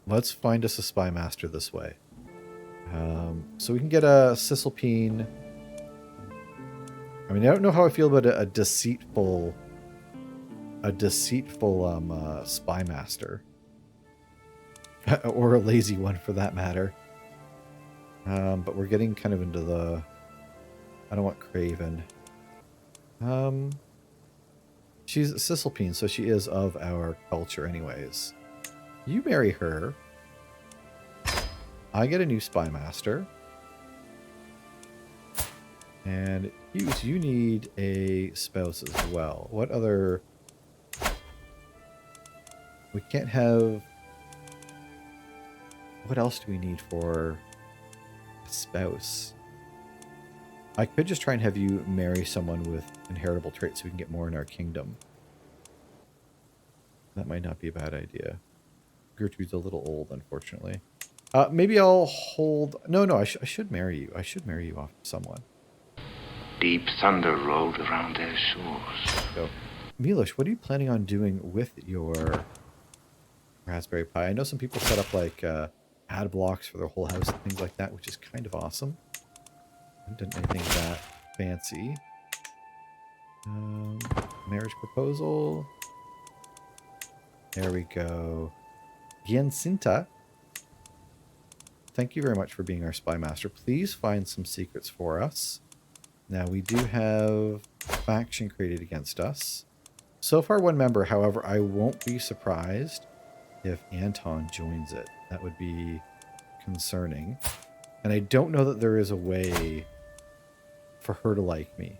Let's find us a spymaster this way. So we can get a Cisalpine. I mean, I don't know how I feel about a deceitful spymaster. Or a lazy one, for that matter. But we're getting kind of into the... I don't want Craven. She's Cisalpine, so she is of our culture anyways. You marry her. I get a new spymaster. And Hughes, you need a spouse as well. What other... We can't have... What else do we need for a spouse? I could just try and have you marry someone with inheritable traits so we can get more in our kingdom. That might not be a bad idea. Gertrude's a little old, unfortunately. Maybe I'll hold... No, I should marry you. I should marry you off to someone. Deep thunder rolled around their shores. So, Milos, what are you planning on doing with your Raspberry Pi? I know some people set up like ad blocks for their whole house and things like that, which is kind of awesome. I haven't done anything that fancy. Marriage proposal. There we go. Giancinta. Thank you very much for being our spy master. Please find some secrets for us. Now, we do have a faction created against us. So far, one member. However, I won't be surprised if Anton joins it. That would be concerning. And I don't know that there is a way for her to like me.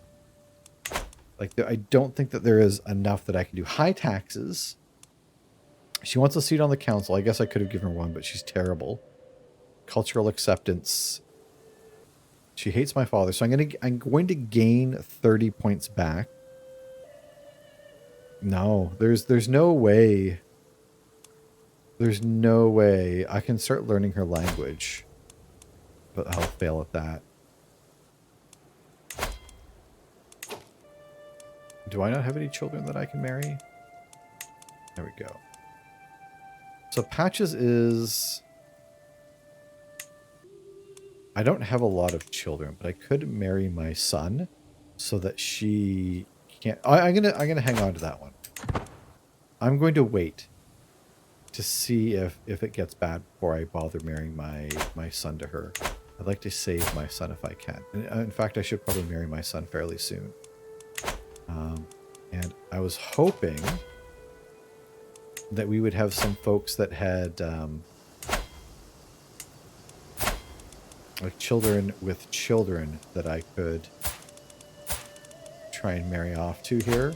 Like, I don't think that there is enough that I can do. High taxes. She wants a seat on the council. I guess I could have given her one, but she's terrible. Cultural acceptance. She hates my father, so I'm going to gain 30 points back. No, there's no way. There's no way I can start learning her language, but I'll fail at that. Do I not have any children that I can marry? There we go. So Patches is... I don't have a lot of children, but I could marry my son so that she can't... I'm gonna hang on to that one. I'm going to wait to see if it gets bad before I bother marrying my son to her. I'd like to save my son if I can. And in fact, I should probably marry my son fairly soon. And I was hoping that we would have some folks that had like children with children that I could try and marry off to here.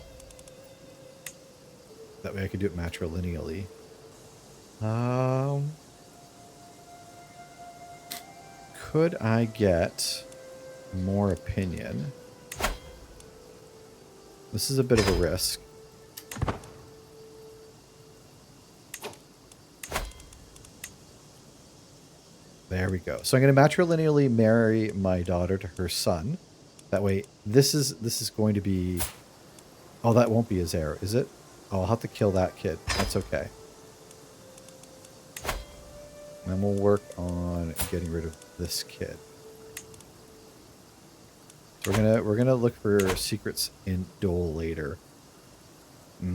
That way I could do it matrilineally. Could I get more opinion? This is a bit of a risk. There we go. So I'm going to matrilineally marry my daughter to her son. That way, this is going to be... Oh, that won't be his heir, is it? Oh, I'll have to kill that kid. That's okay. And then we'll work on getting rid of this kid. So we're gonna look for secrets in Dole later. I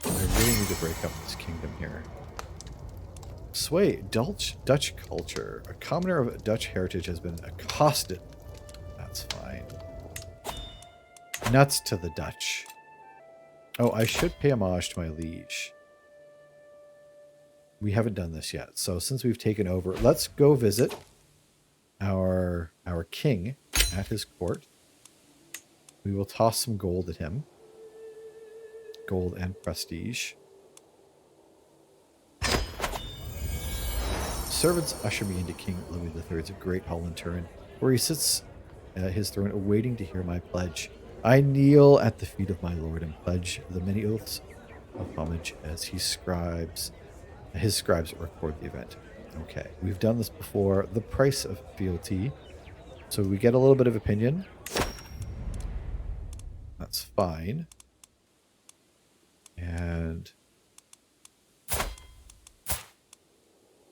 really need to break up this kingdom here. Sway, Dutch culture. A commoner of Dutch heritage has been accosted. That's fine. Nuts to the Dutch. Oh, I should pay homage to my liege. We haven't done this yet. So since we've taken over, let's go visit our king at his court. We will toss some gold at him. Gold and prestige. Servants usher me into King Louis III's great hall in Turin, where he sits at his throne awaiting to hear my pledge. I kneel at the feet of my lord and pledge the many oaths of homage as his scribes record the event. Okay, we've done this before. The price of fealty. So we get a little bit of opinion. That's fine. And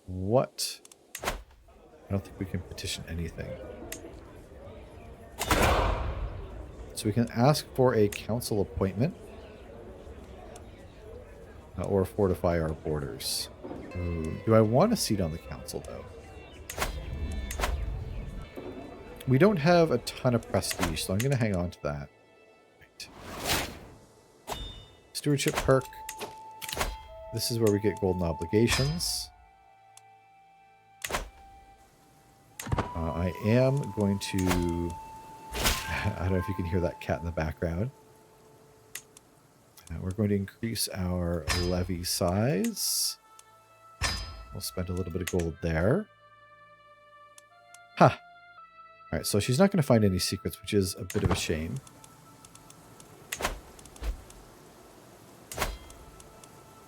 what? I don't think we can petition anything. So we can ask for a council appointment or fortify our borders. Ooh, do I want a seat on the council, though? We don't have a ton of prestige, so I'm going to hang on to that. Right. Stewardship perk. This is where we get golden obligations. I am going to... I don't know if you can hear that cat in the background. We're going to increase our levy size. We'll spend a little bit of gold there. Ha! Alright, so she's not going to find any secrets, which is a bit of a shame.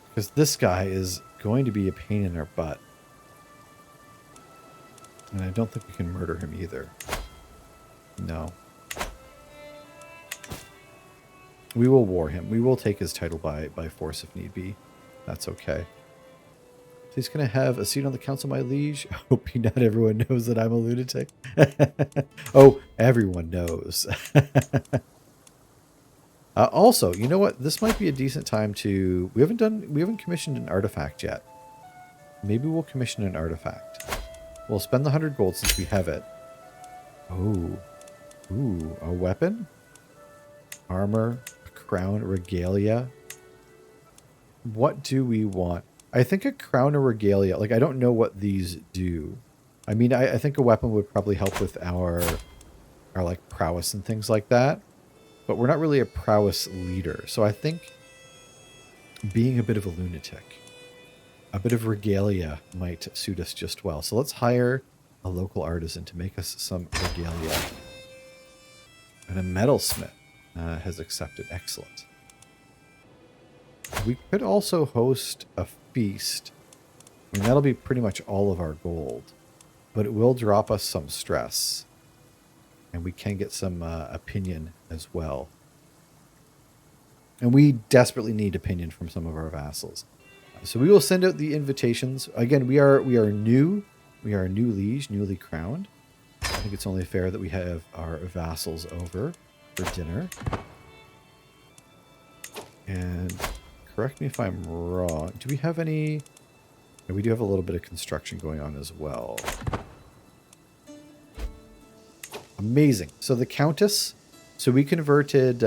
Because this guy is going to be a pain in our butt. And I don't think we can murder him either. No. We will war him. We will take his title by force if need be. That's okay. He's going to have a seat on the council, my liege. I hope not everyone knows that I'm a lunatic. Oh, everyone knows. Also, you know what? This might be a decent time to... We haven't commissioned an artifact yet. Maybe we'll commission an artifact. We'll spend the 100 gold since we have it. Oh. Ooh, a weapon? Armor, a crown, regalia. What do we want? I think a crown or regalia, like I don't know what these do. I mean, I think a weapon would probably help with our like prowess and things like that. But we're not really a prowess leader. So I think being a bit of a lunatic, a bit of regalia might suit us just well. So let's hire a local artisan to make us some regalia. And a metalsmith has accepted. Excellent. We could also host a feast. I mean, that'll be pretty much all of our gold. But it will drop us some stress. And we can get some opinion as well. And we desperately need opinion from some of our vassals. So we will send out the invitations. Again, we are new. We are a new liege, newly crowned. I think it's only fair that we have our vassals over for dinner. And correct me if I'm wrong. Do we have any... We do have a little bit of construction going on as well. Amazing. So the Countess. So we converted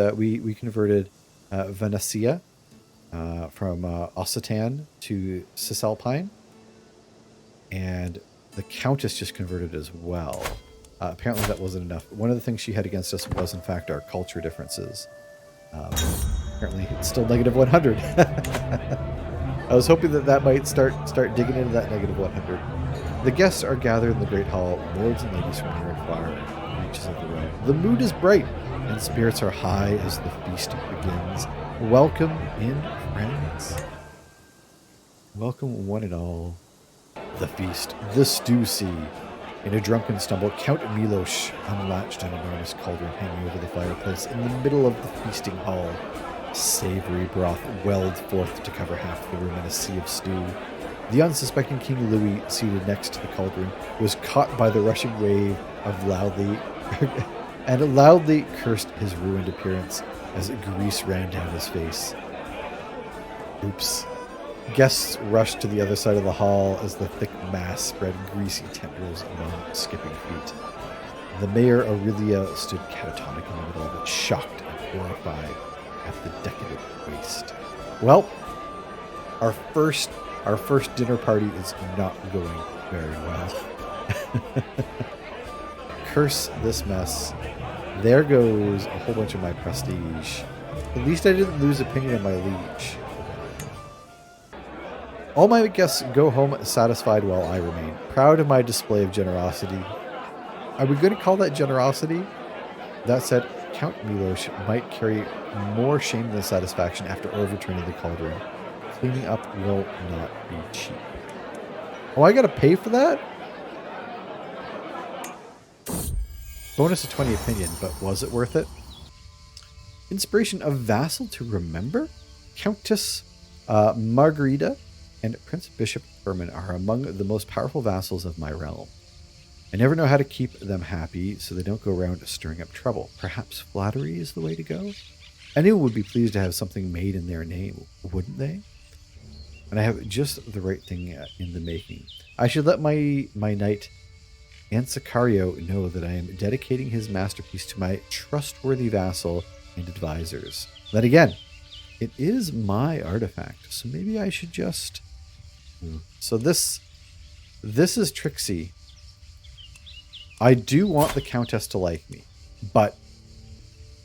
Venecia from Occitan to Cisalpine. And the Countess just converted as well. Apparently that wasn't enough. One of the things she had against us was, in fact, our culture differences. Apparently it's still negative 100. I was hoping that might start digging into that negative 100. The guests are gathered in the Great Hall, lords and ladies from near and far, reaches of the realm. The mood is bright, and spirits are high as the feast begins. Welcome in, friends. Welcome, one and all. The feast, the stew sea. In a drunken stumble, Count Milos unlatched an enormous cauldron hanging over the fireplace in the middle of the feasting hall. Savory broth welled forth to cover half the room in a sea of stew. The unsuspecting King Louis, seated next to the cauldron, was caught by the rushing wave of loudly cursed his ruined appearance as grease ran down his face. Oops. Guests rushed to the other side of the hall as the thick mass spread greasy tendrils among skipping feet. The mayor Aurelia stood catatonic in the middle of it, shocked and horrified at the decadent waste. Well, our first dinner party is not going very well. Curse this mess. There goes a whole bunch of my prestige. At least I didn't lose opinion of my liege. All my guests go home satisfied while I remain, proud of my display of generosity. Are we going to call that generosity? That said, Count Milos might carry more shame than satisfaction after overturning the cauldron. Cleaning up will not be cheap. Oh, I gotta pay for that? Bonus of 20 opinion, but was it worth it? Inspiration of vassal to remember? Countess Margarita and Prince Bishop Herman are among the most powerful vassals of my realm. I never know how to keep them happy so they don't go around stirring up trouble. Perhaps flattery is the way to go? Anyone would be pleased to have something made in their name, wouldn't they? And I have just the right thing in the making. I should let my knight Ansicario know that I am dedicating his masterpiece to my trustworthy vassal and advisors. Then again, it is my artifact, so maybe I should just... So this is Trixie. I do want the Countess to like me, but...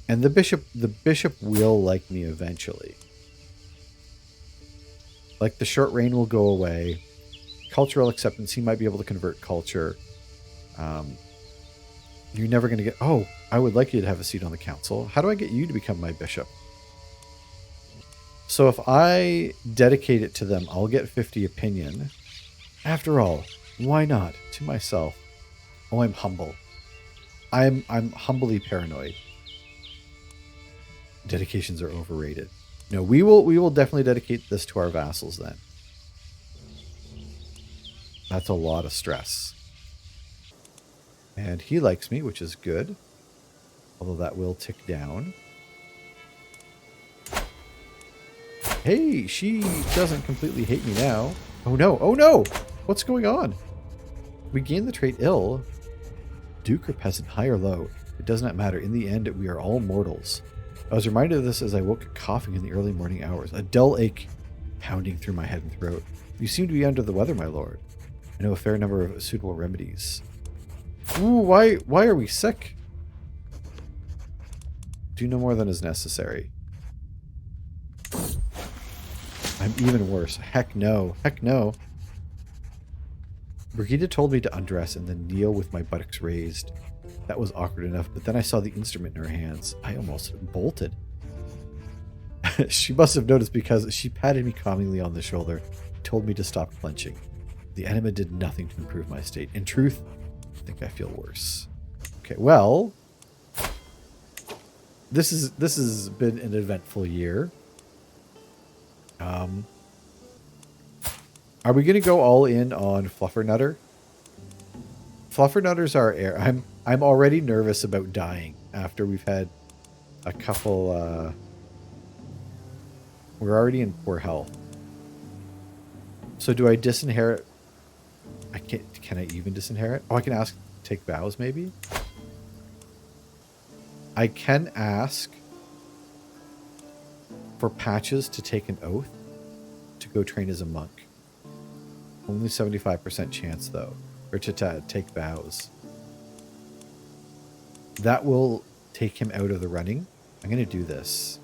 And the bishop will like me eventually. Like, the short reign will go away. Cultural acceptance, he might be able to convert culture. You're never going to get... Oh, I would like you to have a seat on the council. How do I get you to become my bishop? So if I dedicate it to them, I'll get 50 opinion. After all, why not? To myself. Oh, I'm humble. I'm humbly paranoid. Dedications are overrated. No, we will definitely dedicate this to our vassals then. That's a lot of stress. And he likes me, which is good. Although that will tick down. Hey, she doesn't completely hate me now. Oh no, oh no! What's going on? We gain the trait ill. Duke or peasant, high or low, it does not matter. In the end, we are all mortals. I was reminded of this as I woke coughing in the early morning hours, a dull ache pounding through my head and throat. You seem to be under the weather, my lord. I know a fair number of suitable remedies. Ooh, why are we sick? Do no more than is necessary. I'm even worse. Heck no. Heck no. Brigida told me to undress and then kneel with my buttocks raised. That was awkward enough, but then I saw the instrument in her hands. I almost bolted. She must have noticed because she patted me calmingly on the shoulder, told me to stop clenching. The enema did nothing to improve my state. In truth, I think I feel worse. Okay, well, this has been an eventful year. Are we going to go all in on Fluffernutter? Fluffernutters are heir. I'm already nervous about dying after we've had a couple. We're already in poor health. So do I disinherit? I can't. Can I even disinherit? Oh, I can ask to take vows, maybe. I can ask for Patches to take an oath to go train as a monk. Only 75% chance, though, or to take vows. That will take him out of the running. I'm going to do this.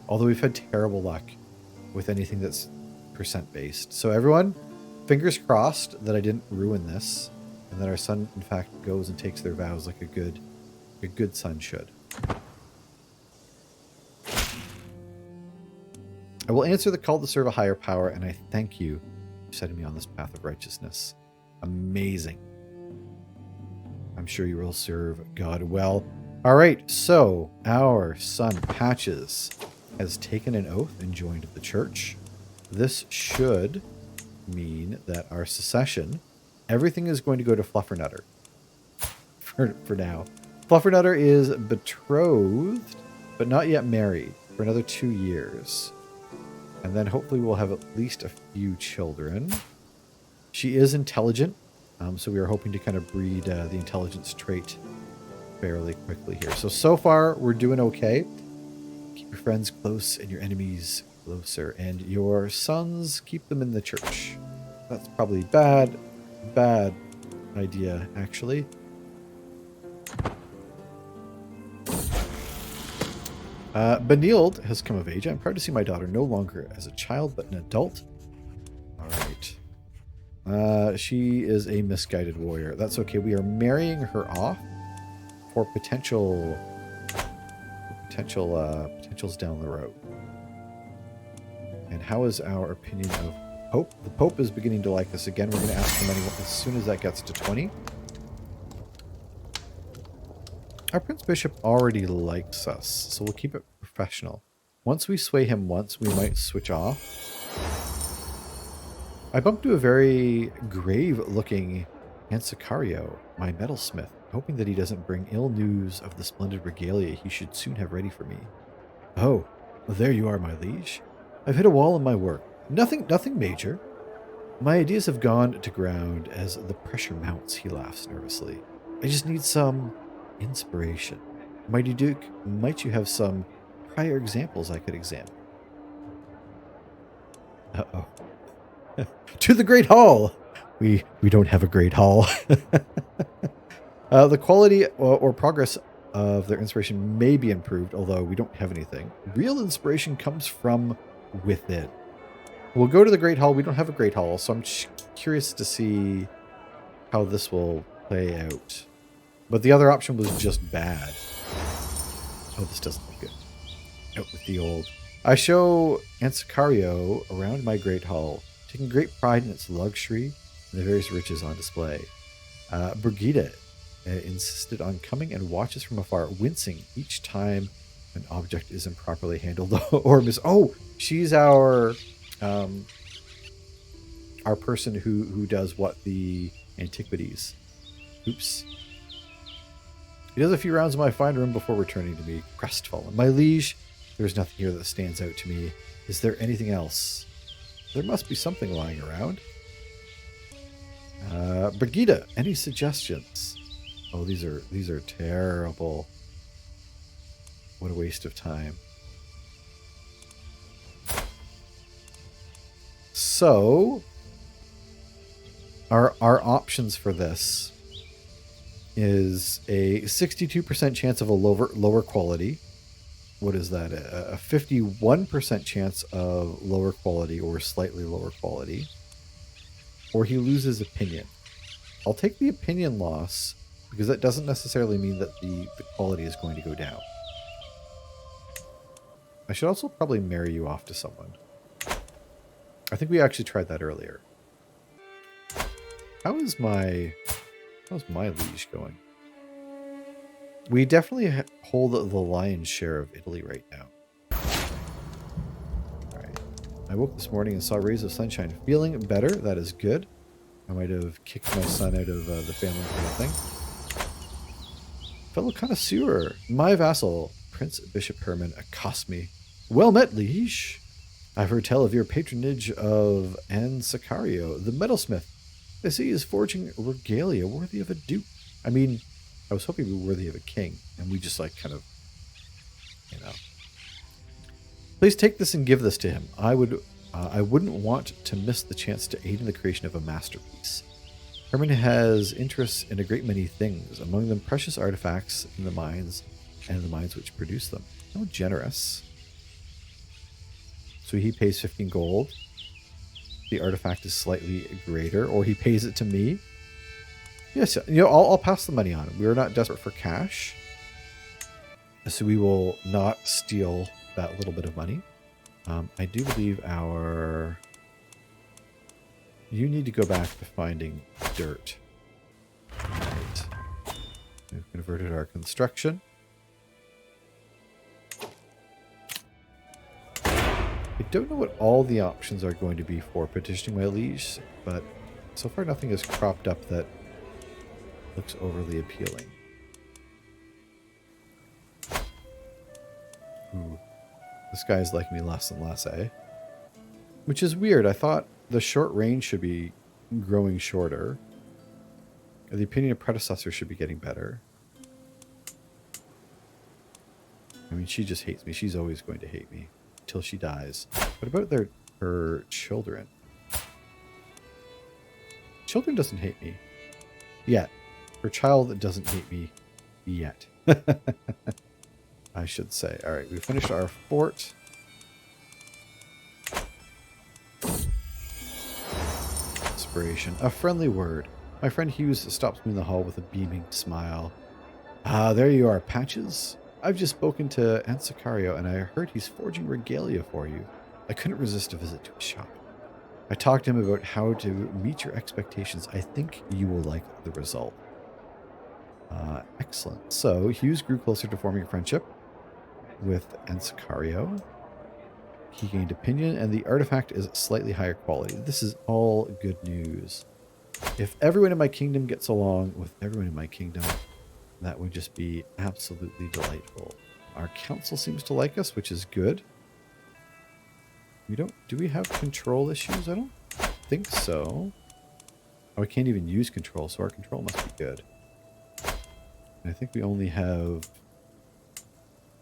Although we've had terrible luck with anything that's percent-based. So everyone, fingers crossed that I didn't ruin this, and that our son, in fact, goes and takes their vows like a good son should. I will answer the call to serve a higher power, and I thank you for setting me on this path of righteousness. Amazing. I'm sure you will serve God well. All right, so our son Patches has taken an oath and joined the church. This should mean that our succession, everything is going to go to Fluffernutter for now. Fluffernutter is betrothed, but not yet married for another 2 years. And then hopefully we'll have at least a few children. She is intelligent, so we are hoping to kind of breed the intelligence trait fairly quickly here. So far, we're doing okay. Keep your friends close and your enemies closer. And your sons, keep them in the church. That's probably bad idea, actually. Benilde has come of age. I'm proud to see my daughter no longer as a child, but an adult. All right. She is a misguided warrior. That's okay. We are marrying her off for potentials down the road. And how is our opinion of Pope? The Pope is beginning to like us again. We're going to ask for money as soon as that gets to 20. Our Prince Bishop already likes us, so we'll keep it professional. Once we sway him once, we might switch off. I bumped into a very grave-looking Ansicario, my metalsmith, hoping that he doesn't bring ill news of the splendid regalia he should soon have ready for me. Oh, there you are, my liege. I've hit a wall in my work. Nothing major. My ideas have gone to ground as the pressure mounts, he laughs nervously. I just need some inspiration. Mighty Duke, might you have some prior examples I could examine? Uh-oh. To the Great Hall! We don't have a Great Hall. The quality or progress of their inspiration may be improved, although we don't have anything. Real inspiration comes from within. We'll go to the Great Hall. We don't have a Great Hall, so I'm curious to see how this will play out. But the other option was just bad. Oh, this doesn't look good. Out with the old. I show Ansicario around my Great Hall, taking great pride in its luxury and the various riches on display. Brigida insisted on coming and watches from afar, wincing each time an object is improperly handled or Oh, she's our person who does what? The antiquities. Oops. He does a few rounds in my fine room before returning to me, crestfallen. My liege, there's nothing here that stands out to me. Is there anything else? There must be something lying around. Brigida, any suggestions? Oh, these are terrible. What a waste of time. So, our options for this is a 62% chance of a lower quality. What is that? A 51% chance of lower quality or slightly lower quality. Or he loses opinion. I'll take the opinion loss because that doesn't necessarily mean that the quality is going to go down. I should also probably marry you off to someone. I think we actually tried that earlier. How's my liege going? We definitely hold the lion's share of Italy right now. All right. I woke this morning and saw rays of sunshine. Feeling better. That is good. I might have kicked my son out of the family kind of thing. Fellow connoisseur, my vassal, Prince Bishop Herman, accosts me. Well met, liege. I've heard tell of your patronage of Anne Sicario, the metalsmith. I see he is forging regalia worthy of a duke. I mean, I was hoping to be worthy of a king, and we just like kind of, you know. Please take this and give this to him. I wouldn't want to miss the chance to aid in the creation of a masterpiece. Herman has interests in a great many things, among them precious artifacts in the mines and the mines which produce them. How generous. So he pays 15 gold. The artifact is slightly greater, or he pays it to me. Yes, you know, I'll pass the money on. We are not desperate for cash, so we will not steal that little bit of money. I do believe you need to go back to finding dirt. Right. We've converted our construction. I don't know what all the options are going to be for petitioning my liege, but so far nothing has cropped up that looks overly appealing. Ooh. This guy's liking me less and less, eh? Which is weird. I thought the short range should be growing shorter. The opinion of predecessors should be getting better. I mean, she just hates me. She's always going to hate me until she dies. What about her children? Children doesn't hate me yet. Her child doesn't hate me yet. I should say. All right, we finished our fort. Inspiration. A friendly word. My friend Hughes stops me in the hall with a beaming smile. Ah, there you are, Patches. I've just spoken to Aunt Sicario, and I heard he's forging regalia for you. I couldn't resist a visit to his shop. I talked to him about how to meet your expectations. I think you will like the result. Excellent. So Hughes grew closer to forming a friendship with Aunt Sicario. He gained opinion, and the artifact is slightly higher quality. This is all good news. If everyone in my kingdom gets along with everyone in my kingdom, that would just be absolutely delightful. Our council seems to like us, which is good. Do we have control issues? I don't think so. Oh, I can't even use control, so our control must be good. And I think we only have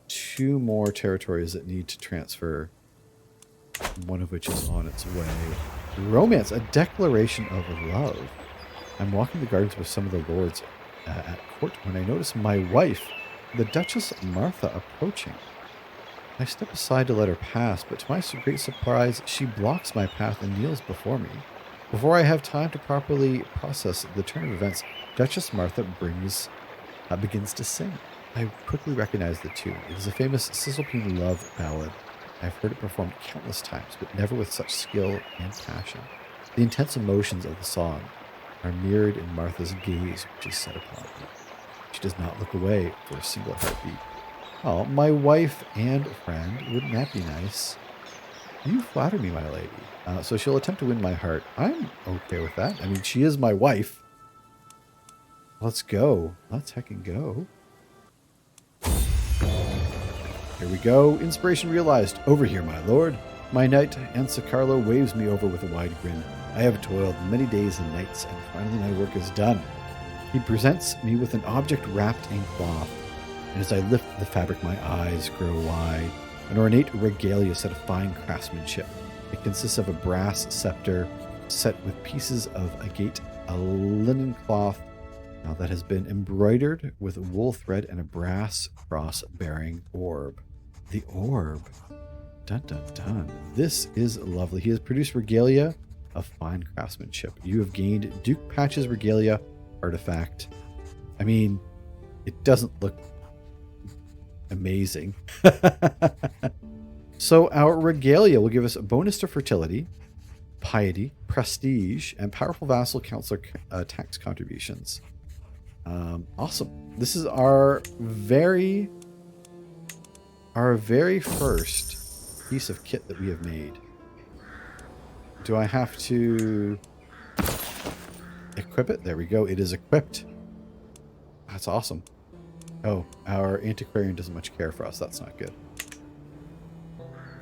2 more territories that need to transfer, one of which is on its way. Romance, a declaration of love. I'm walking the gardens with some of the lords at court when I notice my wife, the Duchess Martha, approaching. I step aside to let her pass, but to my great surprise, she blocks my path and kneels before me. Before I have time to properly process the turn of events, Duchess Martha begins to sing. I quickly recognize the tune. It is a famous Cisalpine love ballad. I've heard it performed countless times, but never with such skill and passion. The intense emotions of the song are mirrored in Martha's gaze, which is set upon me. She does not look away for a single heartbeat. Oh, my wife and friend, wouldn't that be nice? You flatter me, my lady. So she'll attempt to win my heart. I'm okay with that. I mean, she is my wife. Let's go. Let's heckin' go. Here we go. Inspiration realized. Over here, my lord. My knight, Aunt Sicario, waves me over with a wide grin. I have toiled many days and nights, and finally my work is done. He presents me with an object wrapped in cloth, and as I lift the fabric, my eyes grow wide. An ornate regalia set of fine craftsmanship. It consists of a brass scepter set with pieces of agate, a linen cloth that has been embroidered with wool thread, and a brass cross-bearing orb. The orb. Dun dun dun. This is lovely. He has produced regalia of fine craftsmanship. You have gained Duke Patch's regalia artifact. I mean, it doesn't look amazing. So our regalia will give us a bonus to fertility, piety, prestige, and powerful vassal counselor tax contributions. Awesome. This is our very first piece of kit that we have made. Do I have to equip it? There we go. It is equipped. That's awesome. Oh, our antiquarian doesn't much care for us. That's not good.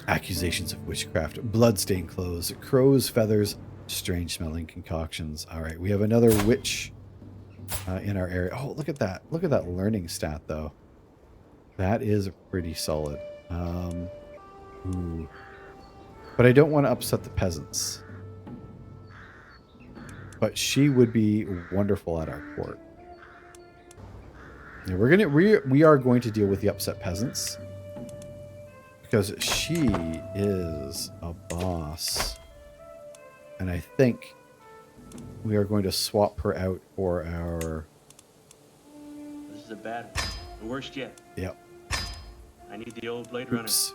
Accusations of witchcraft, bloodstained clothes, crow's feathers, strange smelling concoctions. All right, we have another witch in our area. Oh, look at that. Look at that learning stat, though. That is pretty solid. Ooh. But I don't want to upset the peasants. But she would be wonderful at our court. Yeah, we are going to deal with the upset peasants. Because she is a boss. And I think we are going to swap her out for our... This is a bad one. The worst yet. Yep. I need the old Blade Runner. Oops.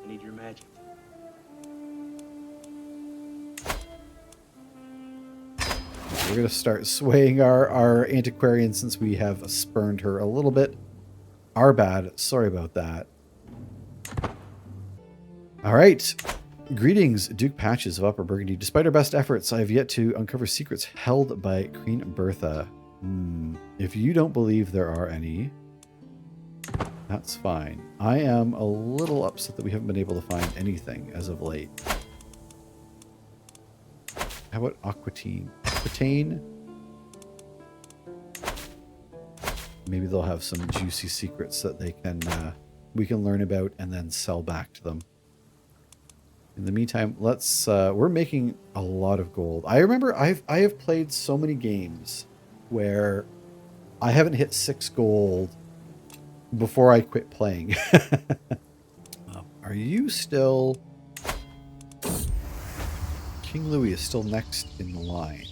I need your magic. We're going to start swaying our antiquarian since we have spurned her a little bit. Our bad. Sorry about that. All right. Greetings, Duke Patches of Upper Burgundy. Despite our best efforts, I have yet to uncover secrets held by Queen Bertha. If you don't believe there are any, that's fine. I am a little upset that we haven't been able to find anything as of late. How about Aquitaine? Aquitaine? Maybe they'll have some juicy secrets that they can we can learn about and then sell back to them. In the meantime, let's we're making a lot of gold. I remember I have played so many games where I haven't hit 6 gold before I quit playing. Are you still... King Louis is still next in the line.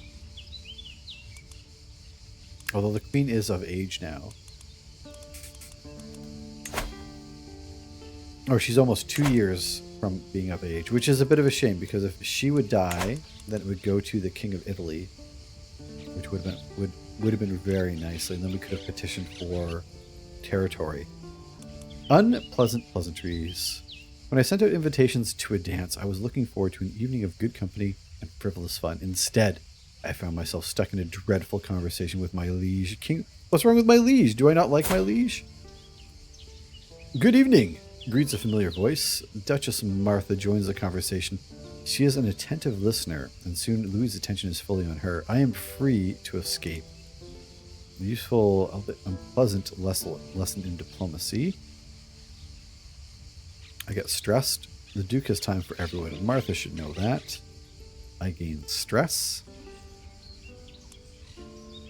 Although the queen is of age now. Or she's almost 2 years from being of age, which is a bit of a shame because if she would die, then it would go to the King of Italy, which would have been very nicely, and then we could have petitioned for territory. Unpleasant pleasantries. When I sent out invitations to a dance, I was looking forward to an evening of good company and frivolous fun. Instead, I found myself stuck in a dreadful conversation with my liege. King, what's wrong with my liege? Do I not like my liege? Good evening, greets a familiar voice. Duchess Martha joins the conversation. She is an attentive listener, and soon Louis' attention is fully on her. I am free to escape. A useful, albeit unpleasant lesson in diplomacy. I get stressed. The Duke has time for everyone, and Martha should know that. I gain stress.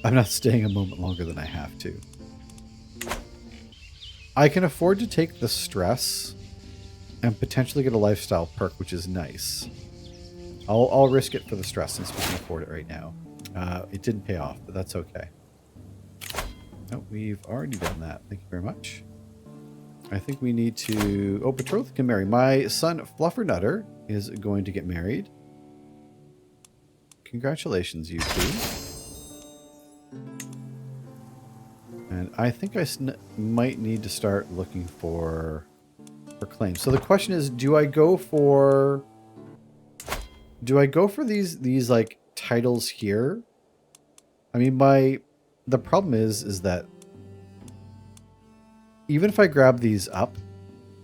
I'm not staying a moment longer than I have to. I can afford to take the stress and potentially get a lifestyle perk, which is nice. I'll risk it for the stress since we can afford it right now. It didn't pay off, but that's okay. Oh, we've already done that. Thank you very much. I think we need to... Oh, betrothed can marry. My son, Fluffernutter, is going to get married. Congratulations, you two. And I think I might need to start looking for claims. So the question is, do I go for these like titles here? I mean, the problem is that even if I grab these up,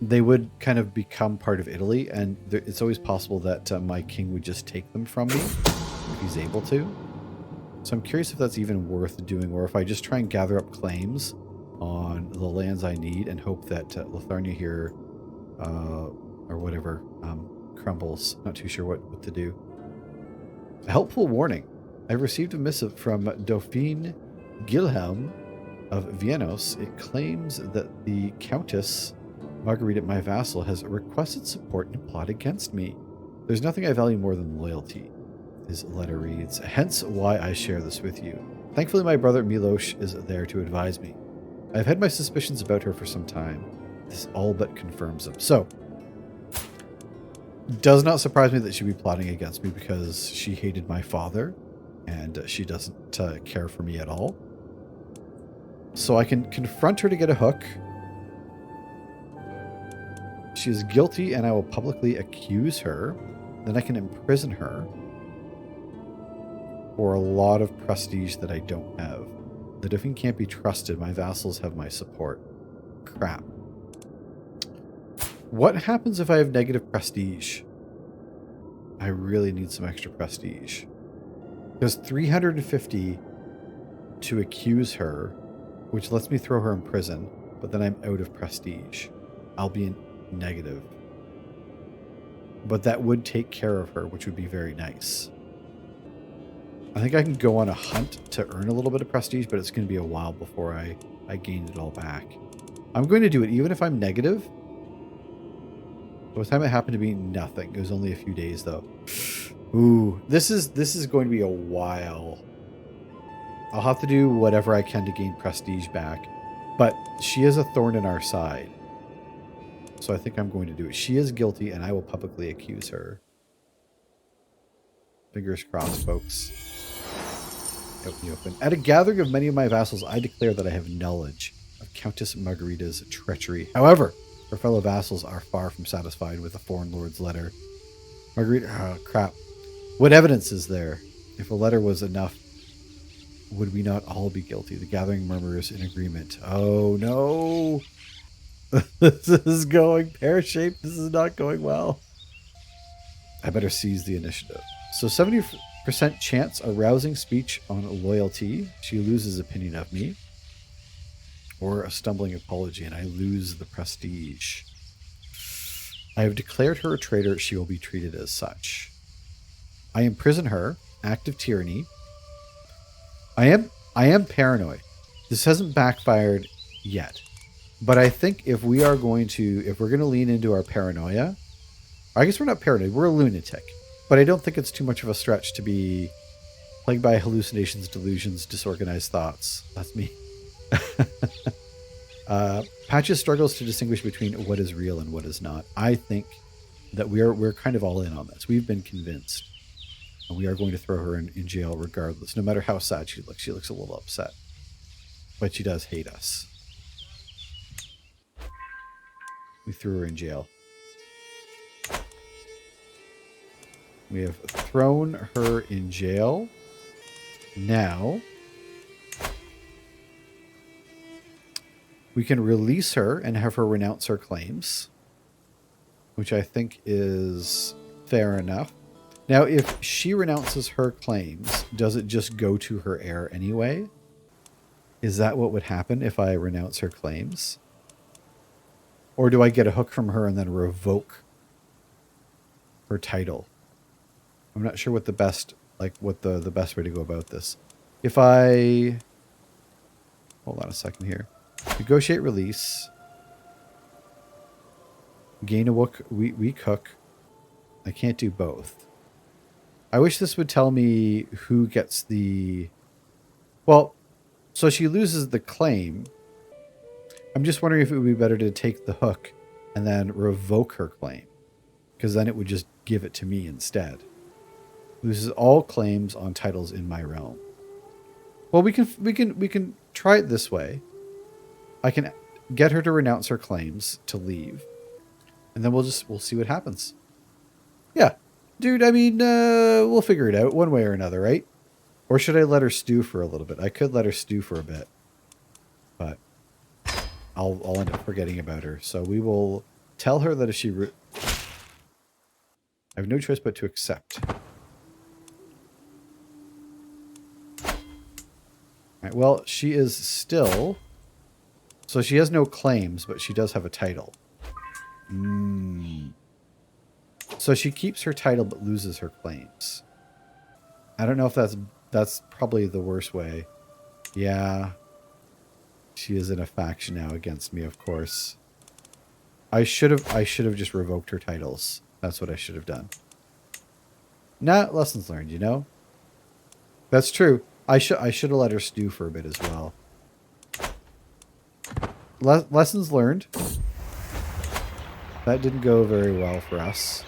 they would kind of become part of Italy, and it's always possible that my king would just take them from me if he's able to. So I'm curious if that's even worth doing, or if I just try and gather up claims on the lands I need and hope that Litharnia here, or whatever, crumbles. Not too sure what to do. A helpful warning. I've received a missive from Dauphine Guilhelm of Viennos. It claims that the Countess Marguerite, my vassal, has requested support in a plot against me. There's nothing I value more than loyalty. His letter reads, hence why I share this with you. Thankfully, my brother Milos is there to advise me. I've had my suspicions about her for some time. This all but confirms them. So, does not surprise me that she'd be plotting against me because she hated my father and she doesn't care for me at all. So I can confront her to get a hook. She is guilty and I will publicly accuse her. Then I can imprison her for a lot of prestige that I don't have. The Dauphin can't be trusted. My vassals have my support. Crap. What happens if I have negative prestige? I really need some extra prestige. There's 350 to accuse her, which lets me throw her in prison, but then I'm out of prestige. I'll be in negative. But that would take care of her, which would be very nice. I think I can go on a hunt to earn a little bit of prestige, but it's going to be a while before I gain it all back. I'm going to do it even if I'm negative. By the time it happened to be nothing. It was only a few days though. Ooh, this is going to be a while. I'll have to do whatever I can to gain prestige back. But she is a thorn in our side. So I think I'm going to do it. She is guilty and I will publicly accuse her. Fingers crossed, folks. Out in the open. At a gathering of many of my vassals, I declare that I have knowledge of Countess Margarita's treachery. However, her fellow vassals are far from satisfied with the foreign lord's letter. Margarita, oh, crap. What evidence is there? If a letter was enough, would we not all be guilty? The gathering murmurs in agreement. Oh, no. This is going pear-shaped. This is not going well. I better seize the initiative. So 70% chance a rousing speech on loyalty. She loses opinion of me. Or a stumbling apology, and I lose the prestige. I have declared her a traitor. She will be treated as such. I imprison her. Act of tyranny. I am paranoid. This hasn't backfired yet. But I think if we're going to lean into our paranoia, I guess we're not paranoid, we're a lunatic. But I don't think it's too much of a stretch to be plagued by hallucinations, delusions, disorganized thoughts. That's me. Patches struggles to distinguish between what is real and what is not. I think that we're kind of all in on this. We've been convinced. And we are going to throw her in jail regardless, no matter how sad she looks. She looks a little upset. But she does hate us. We threw her in jail. We have thrown her in jail. Now, we can release her and have her renounce her claims, which I think is fair enough. Now, if she renounces her claims, does it just go to her heir anyway? Is that what would happen if I renounce her claims? Or do I get a hook from her and then revoke her title? I'm not sure what the best, what the best way to go about this. If I, hold on a second here. Negotiate release. Gain a weak hook. I can't do both. I wish this would tell me who gets the, well, so she loses the claim. I'm just wondering if it would be better to take the hook and then revoke her claim, because then it would just give it to me instead. Loses all claims on titles in my realm. Well, we can try it this way. I can get her to renounce her claims to leave, and then we'll see what happens. Yeah, dude. I mean, we'll figure it out one way or another, right? Or should I let her stew for a little bit? I could let her stew for a bit, but I'll end up forgetting about her. So we will tell her that if she... I have no choice but to accept. All right, well, she is still... So she has no claims, but she does have a title. So she keeps her title but loses her claims. I don't know if that's probably the worst way. Yeah. She is in a faction now against me, of course. I should have just revoked her titles. That's what I should have done. Nah, lessons learned, you know? That's true. I should have let her stew for a bit as well. Lessons learned. That didn't go very well for us.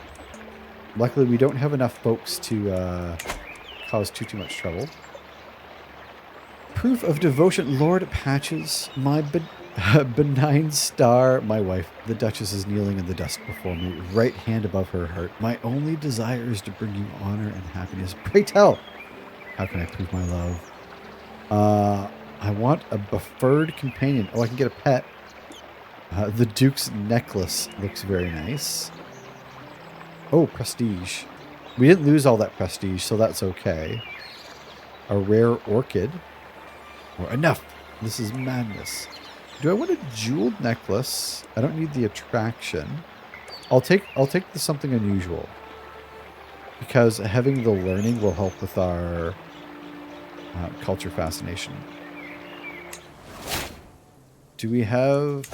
Luckily, we don't have enough folks to cause too much trouble. proof of devotion. Lord Patches, my benign star. My wife, the Duchess, is kneeling in the dust before me, right hand above her heart. My only desire is to bring you honor and happiness. Pray tell, how can I prove my love? I want a preferred companion. Oh, I can get a pet. The Duke's necklace looks very nice. Oh, prestige. We didn't lose all that prestige, so that's okay. A rare orchid. Or enough. This is madness. Do I want a jeweled necklace? I don't need the attraction. I'll take the something unusual. Because having the learning will help with our culture fascination. Do we have...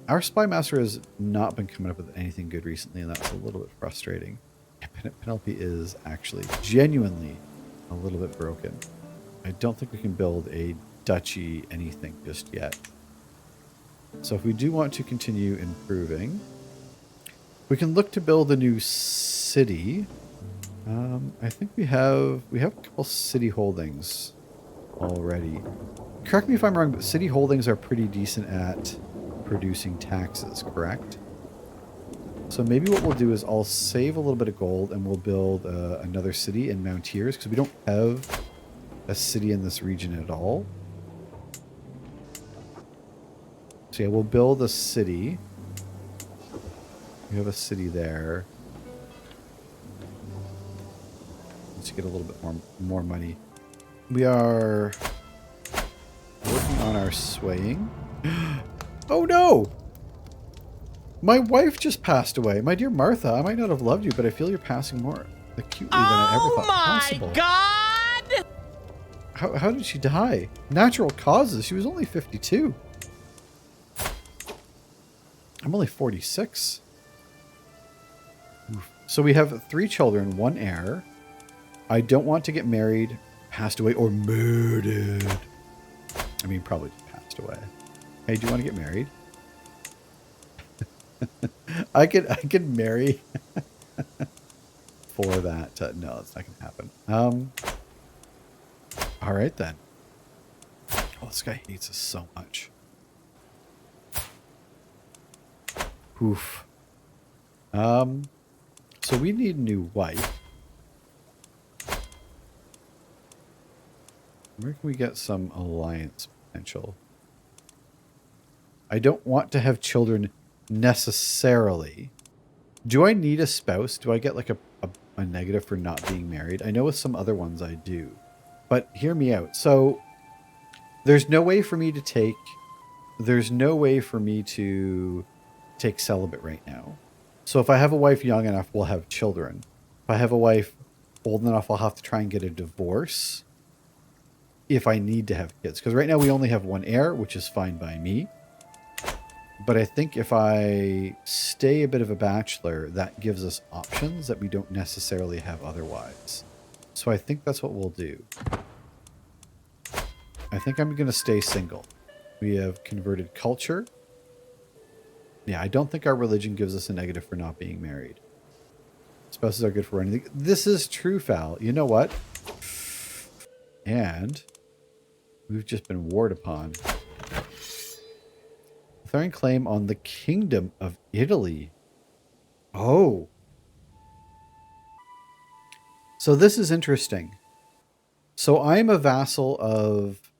Our spy master has not been coming up with anything good recently, and that's a little bit frustrating. Penelope is actually genuinely a little bit broken. I don't think we can build a duchy anything just yet. So if we do want to continue improving, we can look to build a new city. I think we have a couple city holdings already. Correct me if I'm wrong, but city holdings are pretty decent at producing taxes, correct? So maybe what we'll do is I'll save a little bit of gold and we'll build another city in Mountiers, because we don't have a city in this region at all. So yeah, we'll build a city. We have a city there. Let's get a little bit more money. We are working on our swaying. Oh no! My wife just passed away. My dear Martha, I might not have loved you, but I feel you're passing more acutely than I ever thought possible. Oh my God! How did she die? Natural causes. She was only 52. I'm only 46. Oof. So we have 3 children, 1 heir. I don't want to get married, passed away, or murdered. I mean, probably just passed away. Hey, do you want to get married? I could marry for that. No, that's not going to happen. All right then. Oh, this guy hates us so much. Oof. So we need a new wife. Where can we get some alliance potential? I don't want to have children necessarily. Do I need a spouse? Do I get like a negative for not being married? I know with some other ones I do. But hear me out. So there's no way for me to take celibate right now. So if I have a wife young enough, we'll have children. If I have a wife old enough, I'll have to try and get a divorce if I need to have kids. Because right now we only have 1 heir, which is fine by me. But I think if I stay a bit of a bachelor, that gives us options that we don't necessarily have otherwise. So I think that's what we'll do. I think I'm going to stay single. We have converted culture. Yeah, I don't think our religion gives us a negative for not being married. Spouses are good for anything. This is true, Fal. You know what? And we've just been warred upon. Throwing claim on the Kingdom of Italy. Oh. So this is interesting. So I'm a vassal of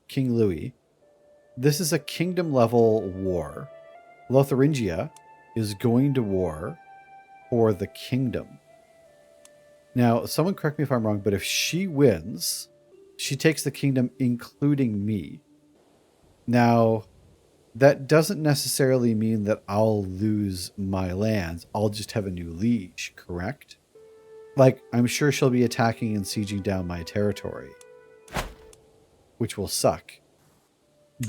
King Louis. This is a kingdom level war. Lotharingia is going to war for the kingdom. Now, someone correct me if I'm wrong, but if she wins, she takes the kingdom, including me. Now, that doesn't necessarily mean that I'll lose my lands. I'll just have a new liege, correct? Like, I'm sure she'll be attacking and sieging down my territory, which will suck.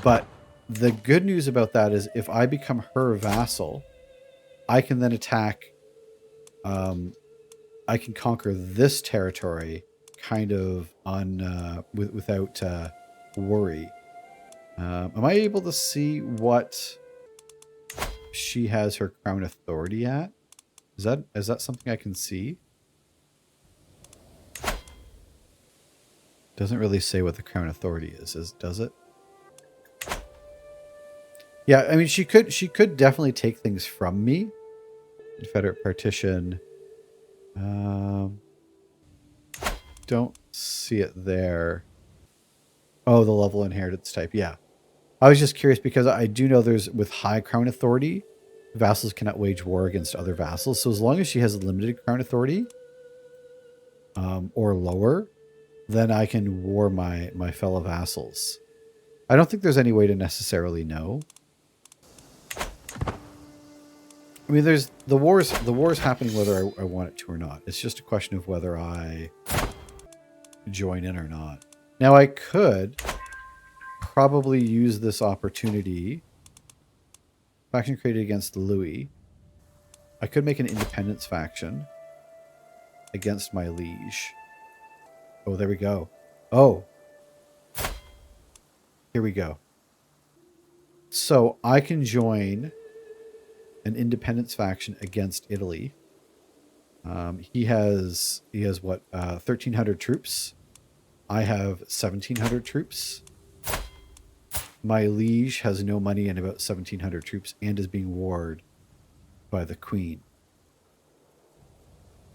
But the good news about that is if I become her vassal, I can then attack, I can conquer this territory kind of on without worry. Am I able to see what she has her crown authority at? Is that something I can see? Doesn't really say what the Crown Authority is, does it? Yeah, I mean, she could definitely take things from me. Confederate partition. Don't see it there. Oh, the level inheritance type. Yeah. I was just curious because I do know there's with high crown authority, vassals cannot wage war against other vassals. So as long as she has limited crown authority, or lower, then I can war my fellow vassals. I don't think there's any way to necessarily know. I mean, there's the war's happening whether I want it to or not. It's just a question of whether I join in or not. Now I could probably use this opportunity. Faction created against Louis. I could make an independence faction against my liege. Oh, there we go. Oh. Here we go. So I can join an independence faction against Italy. He has what, 1,300 troops. I have 1,700 troops. My liege has no money and about 1,700 troops and is being warred by the Queen.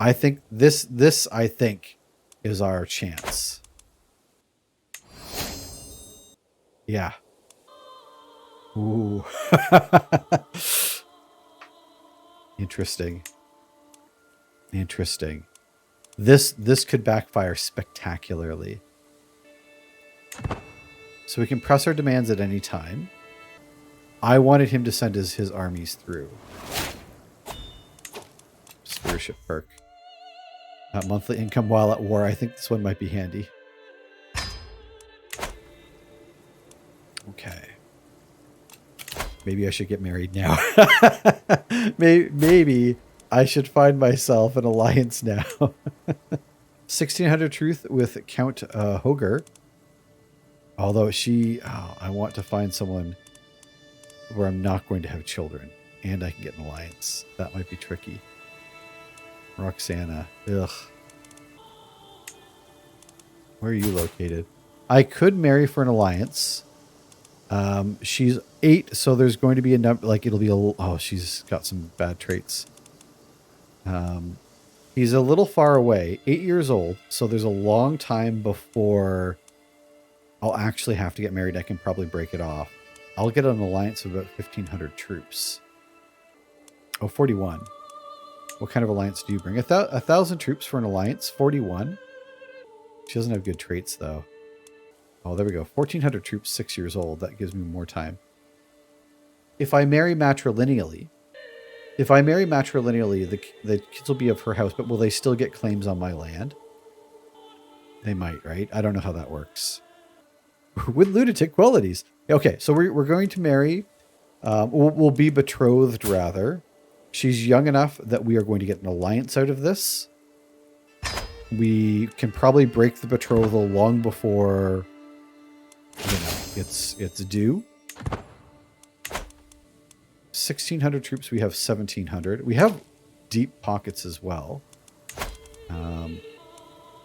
I think this I think is our chance. Yeah. Ooh. Interesting. Interesting. This could backfire spectacularly. So we can press our demands at any time. I wanted him to send his armies through. Stewardship perk. Monthly income while at war. I think this one might be handy. Okay. Maybe I should get married now. Maybe I should find myself an alliance now. 1,600 truth with Count Hoger. Although I want to find someone where I'm not going to have children and I can get an alliance. That might be tricky. Roxana. Ugh. Where are you located? I could marry for an alliance. She's 8, so there's going to be a number, like it'll be oh, she's got some bad traits. He's a little far away, 8 years old, so there's a long time before I'll actually have to get married. I can probably break it off. I'll get an alliance of about 1,500 troops. Oh, 41. What kind of alliance do you bring? 1,000 troops for an alliance, 41. She doesn't have good traits, though. Oh, there we go. 1,400 troops, 6 years old. That gives me more time. If I marry matrilineally, the kids will be of her house, but will they still get claims on my land? They might, right? I don't know how that works. With lunatic qualities. Okay, so we're going to marry. We'll be betrothed, rather. She's young enough that we are going to get an alliance out of this. We can probably break the betrothal long before, it's due. 1,600 troops. We have 1,700. We have deep pockets as well.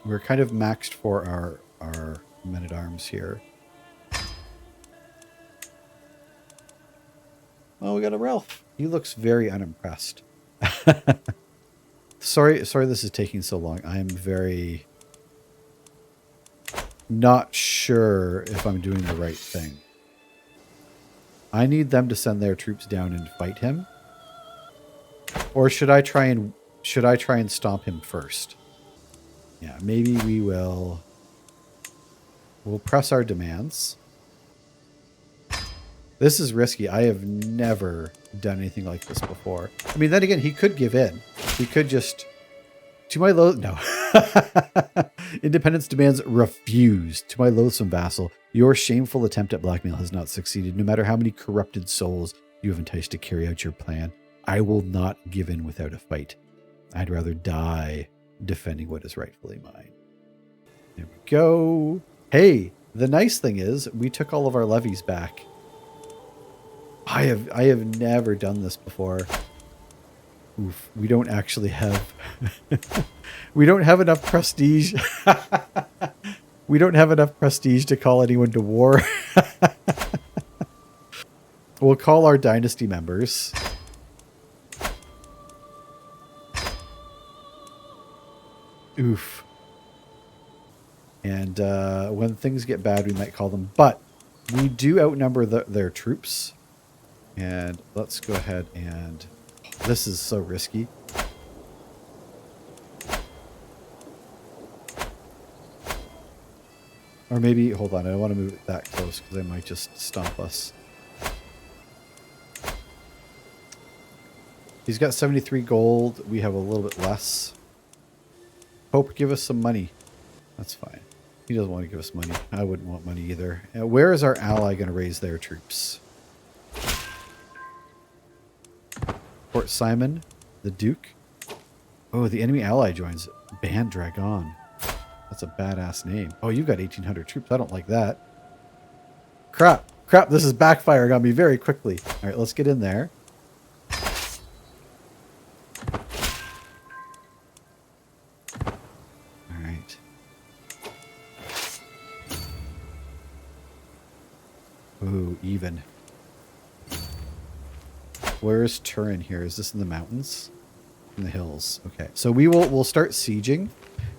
We're kind of maxed for our men-at-arms here. Oh, we got a Ralph. He looks very unimpressed. Sorry this is taking so long. I am very not sure if I'm doing the right thing. I need them to send their troops down and fight him. Or should I try and stomp him first? Yeah, maybe we'll press our demands. This is risky. I have never done anything like this before. I mean, then again, he could give in. He could just... To my no. Independence demands refused. To my loathsome vassal, your shameful attempt at blackmail has not succeeded. No matter how many corrupted souls you have enticed to carry out your plan, I will not give in without a fight. I'd rather die defending what is rightfully mine. There we go. Hey, the nice thing is we took all of our levies back. I have never done this before. Oof, we don't actually have we don't have enough prestige. We don't have enough prestige to call anyone to war. We'll call our dynasty members. Oof. And when things get bad, we might call them. But we do outnumber their troops. And let's go ahead and... This is so risky. Or maybe... Hold on, I don't want to move it that close because they might just stomp us. He's got 73 gold. We have a little bit less. Pope, give us some money. That's fine. He doesn't want to give us money. I wouldn't want money either. Where is our ally going to raise their troops? Port Simon, the Duke. Oh, the enemy ally joins. Band Dragon. That's a badass name. Oh, you've got 1,800 troops. I don't like that. Crap. Crap, this is backfiring on me very quickly. All right, let's get in there. Ooh, even. Where is Turin here? Is this in the mountains? In the hills. Okay. So we'll start sieging.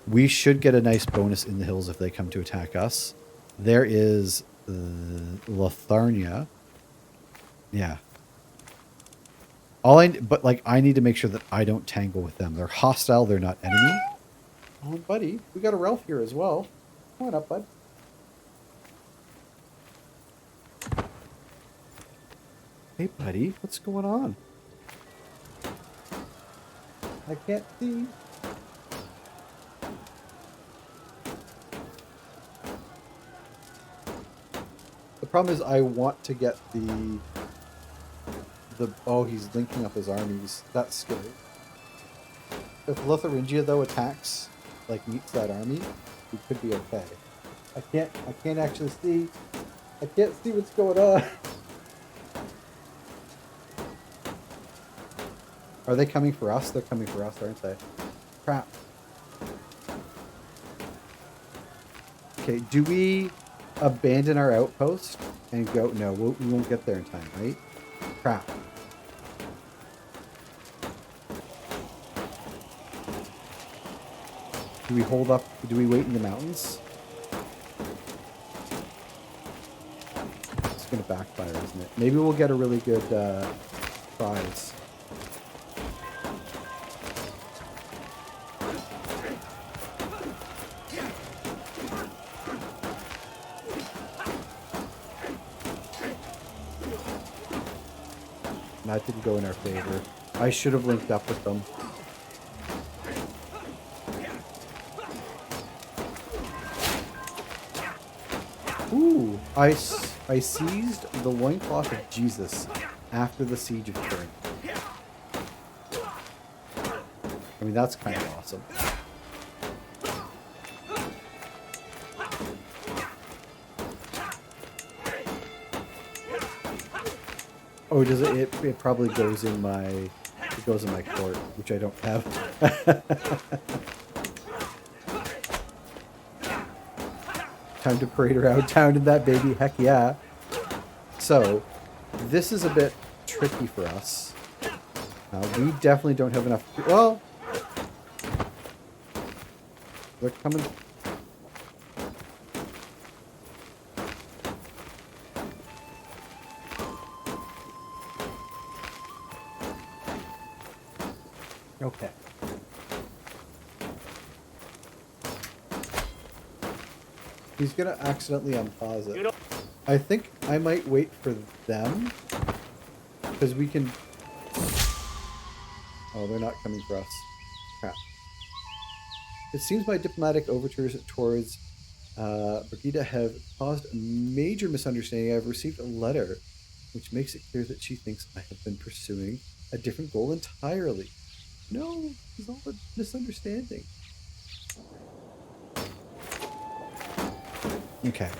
We should get a nice bonus in the hills if they come to attack us. There is Lotharnia. Yeah. But like I need to make sure that I don't tangle with them. They're hostile, they're not enemy. Oh, buddy, we got a Ralph here as well. Come on up, bud. Hey, buddy, what's going on? I can't see. The problem is I want to get the oh, he's linking up his armies. That's scary. If Lotharingia though attacks, like meets that army, we could be okay. I can't actually see. I can't see what's going on. Are they coming for us? They're coming for us, aren't they? Crap. Okay, do we abandon our outpost and go? No, we won't get there in time, right? Crap. Do we hold up? Do we wait in the mountains? It's going to backfire, isn't it? Maybe we'll get a really good prize. That didn't go in our favor. I should have linked up with them. Ooh, I seized the loincloth of Jesus after the siege of Turin. I mean, that's kind of awesome. Oh, does it? It probably goes in my court, which I don't have. Time to parade around town in that baby. Heck yeah. So, this is a bit tricky for us. We definitely don't have enough. Well, they're coming. Okay. He's gonna accidentally unpause it. I think I might wait for them because we can. Oh, they're not coming for us. Crap. It seems my diplomatic overtures towards Brigida have caused a major misunderstanding. I've received a letter which makes it clear that she thinks I have been pursuing a different goal entirely. No, it's all a misunderstanding. Okay.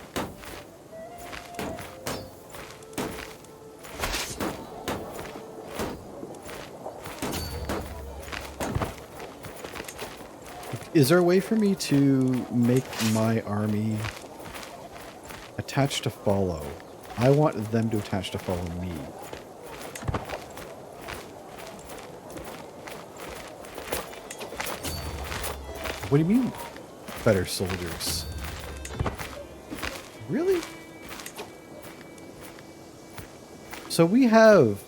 Is there a way for me to make my army attach to follow? I want them to attach to follow me. What do you mean, better soldiers? Really? So we have...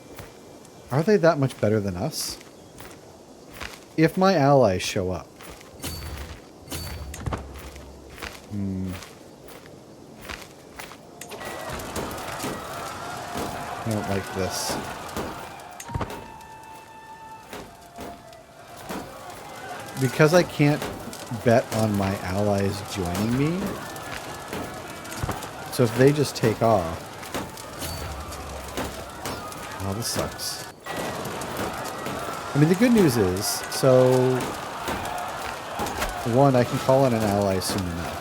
Are they that much better than us? If my allies show up. I don't like this. Because I can't bet on my allies joining me. So if they just take off... Oh, this sucks. I mean, the good news is, so... One, I can call in an ally soon enough.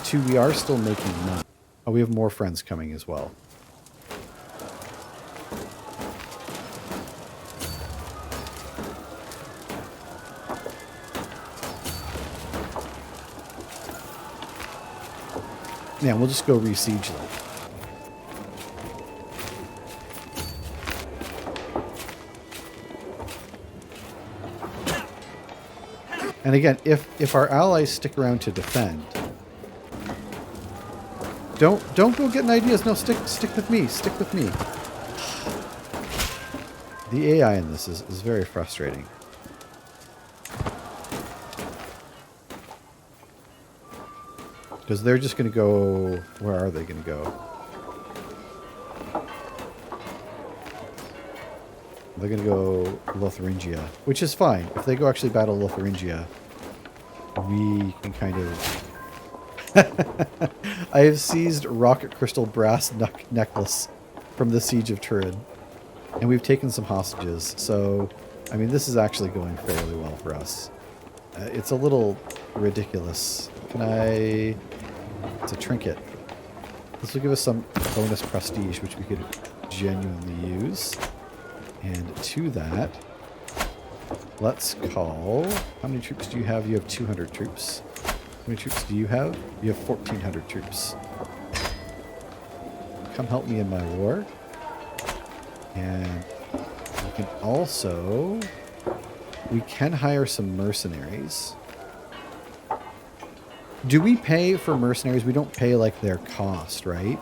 Two, we are still making money. Oh, we have more friends coming as well. Yeah, we'll just go re-siege them. And again, if our allies stick around to defend, don't go getting ideas. No, stick with me. Stick with me. The AI in this is very frustrating. Because they're just going to go... Where are they going to go? They're going to go Lotharingia, which is fine. If they go actually battle Lotharingia, we can kind of... I have seized Rocket Crystal Brass Necklace from the Siege of Turin. And we've taken some hostages. So, I mean, this is actually going fairly well for us. It's a little ridiculous. Can I... It's a trinket. This will give us some bonus prestige, which we could genuinely use. And to that, let's call... How many troops do you have? You have 200 troops. How many troops do you have? You have 1,400 troops. Come help me in my war. And we can also... We can hire some mercenaries. Do we pay for mercenaries? We don't pay like their cost, right?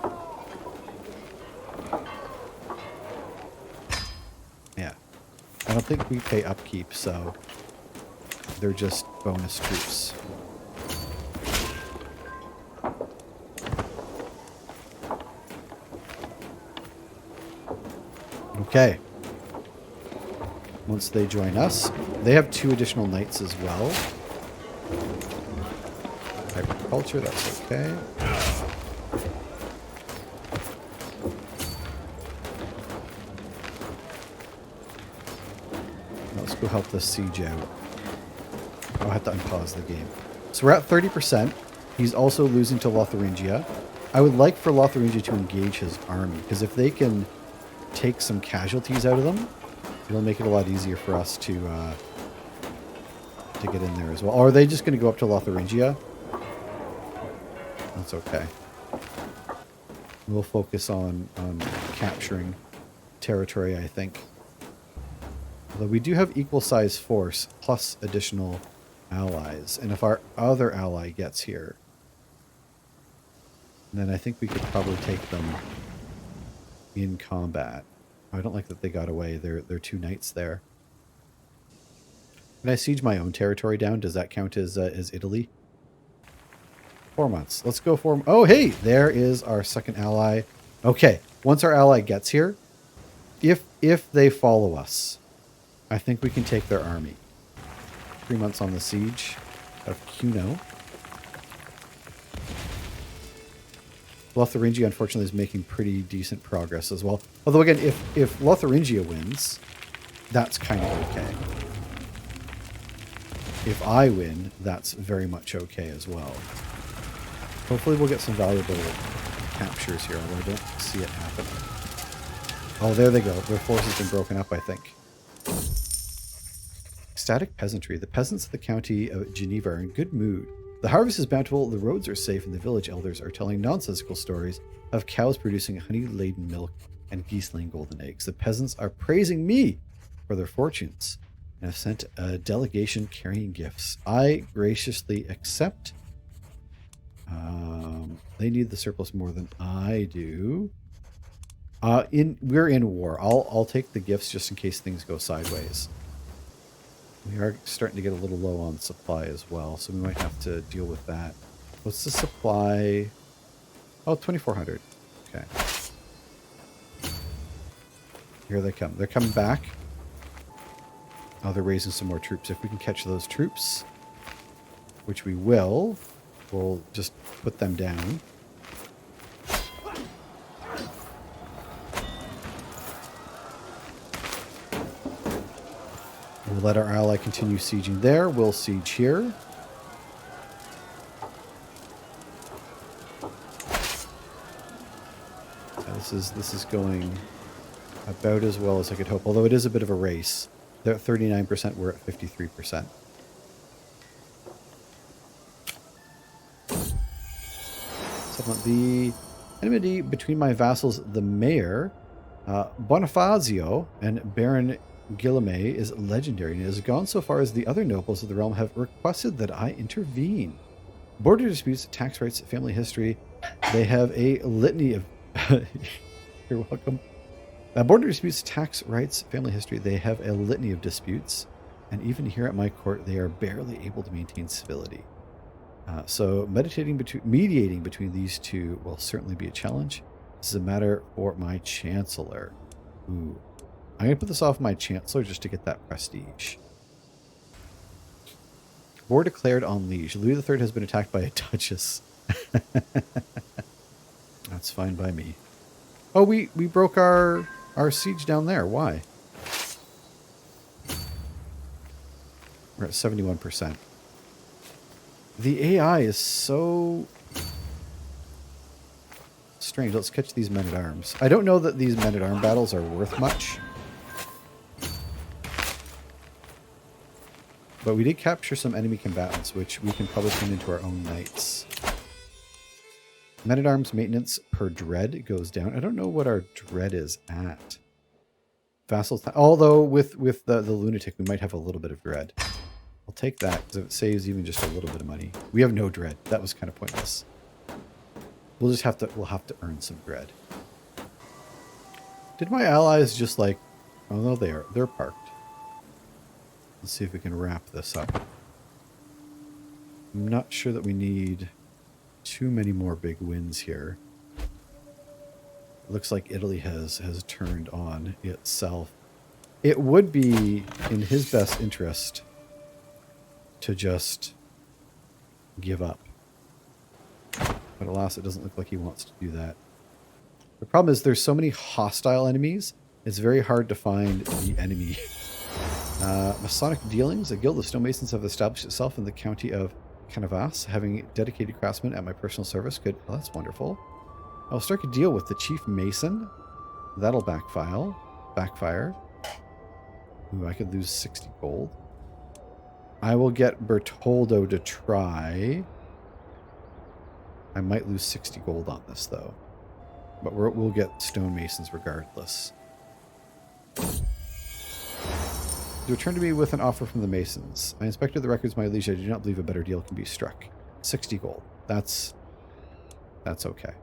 Yeah. I don't think we pay upkeep, so they're just bonus troops. Okay. Once they join us, they have 2 additional knights as well. Agriculture, that's okay. Let's go help this siege out. I'll have to unpause the game. So we're at 30%. He's also losing to Lotharingia. I would like for Lotharingia to engage his army, because if they can take some casualties out of them, it'll make it a lot easier for us to get in there as well. Or are they just going to go up to Lotharingia? That's okay. We'll focus on capturing territory, I think. Although we do have equal size force plus additional allies. And if our other ally gets here, then I think we could probably take them in combat. I don't like that they got away. There are 2 knights there. Can I siege my own territory down? Does that count as Italy? 4 months. Let's go for... Oh, hey! There is our second ally. Okay. Once our ally gets here, if they follow us, I think we can take their army. 3 months on the siege of Cuno. Lotharingia, unfortunately, is making pretty decent progress as well. Although, again, if Lotharingia wins, that's kind of okay. If I win, that's very much okay as well. Hopefully we'll get some valuable captures here, although I don't see it happen. Oh, there they go. Their force has been broken up, I think. Ecstatic peasantry. The peasants of the county of Geneva are in good mood. The harvest is bountiful, the roads are safe, and the village elders are telling nonsensical stories of cows producing honey-laden milk and geese laying golden eggs. The peasants are praising me for their fortunes and have sent a delegation carrying gifts. I graciously accept. They need the surplus more than I do. We're in war. I'll take the gifts just in case things go sideways. We are starting to get a little low on supply as well, so we might have to deal with that. What's the supply? Oh, 2,400. Okay. Here they come. They're coming back. Oh, they're raising some more troops. If we can catch those troops, which we will, we'll just put them down. We'll let our ally continue sieging there. We'll siege here. This is going about as well as I could hope, although it is a bit of a race. They're at 39%, we're at 53%. Supplement the enmity between my vassals, the mayor, Bonifazio, and Baron Guillaume is legendary and has gone so far as the other nobles of the realm have requested that I intervene. Border disputes, tax rights, family history, they have a litany of... You're welcome. Border disputes, tax rights, family history, they have a litany of disputes, and even here at my court, they are barely able to maintain civility. So mediating between these two will certainly be a challenge. This is a matter for my chancellor. Ooh. I'm going to put this off my chancellor just to get that prestige. War declared on liege. Louis III has been attacked by a duchess. That's fine by me. Oh, we broke our siege down there. Why? We're at 71%. The AI is so strange. Let's catch these men-at-arms. I don't know that these men-at-arm battles are worth much. But we did capture some enemy combatants, which we can probably turn into our own knights. Men-at-arms maintenance per dread goes down. I don't know what our dread is at. Vassals, although with the lunatic, we might have a little bit of dread. I'll take that because it saves even just a little bit of money. We have no dread. That was kind of pointless. We'll have to earn some dread. Did my allies just like? Oh no, they're parked. Let's see if we can wrap this up. I'm not sure that we need too many more big wins here. It looks like Italy has turned on itself. It would be in his best interest to just give up. But alas, it doesn't look like he wants to do that. The problem is there's so many hostile enemies, it's very hard to find the enemy. Masonic Dealings, a guild of stonemasons have established itself in the county of Canavas, having dedicated craftsmen at my personal service. Good. Oh, that's wonderful. I'll strike a deal with the chief mason. That'll backfire. Ooh, I could lose 60 gold. I will get Bertoldo to try. I might lose 60 gold on this, though. But we'll get stonemasons regardless. You return to me with an offer from the Masons. I inspected the records, my liege. I do not believe a better deal can be struck. 60 gold. That's okay.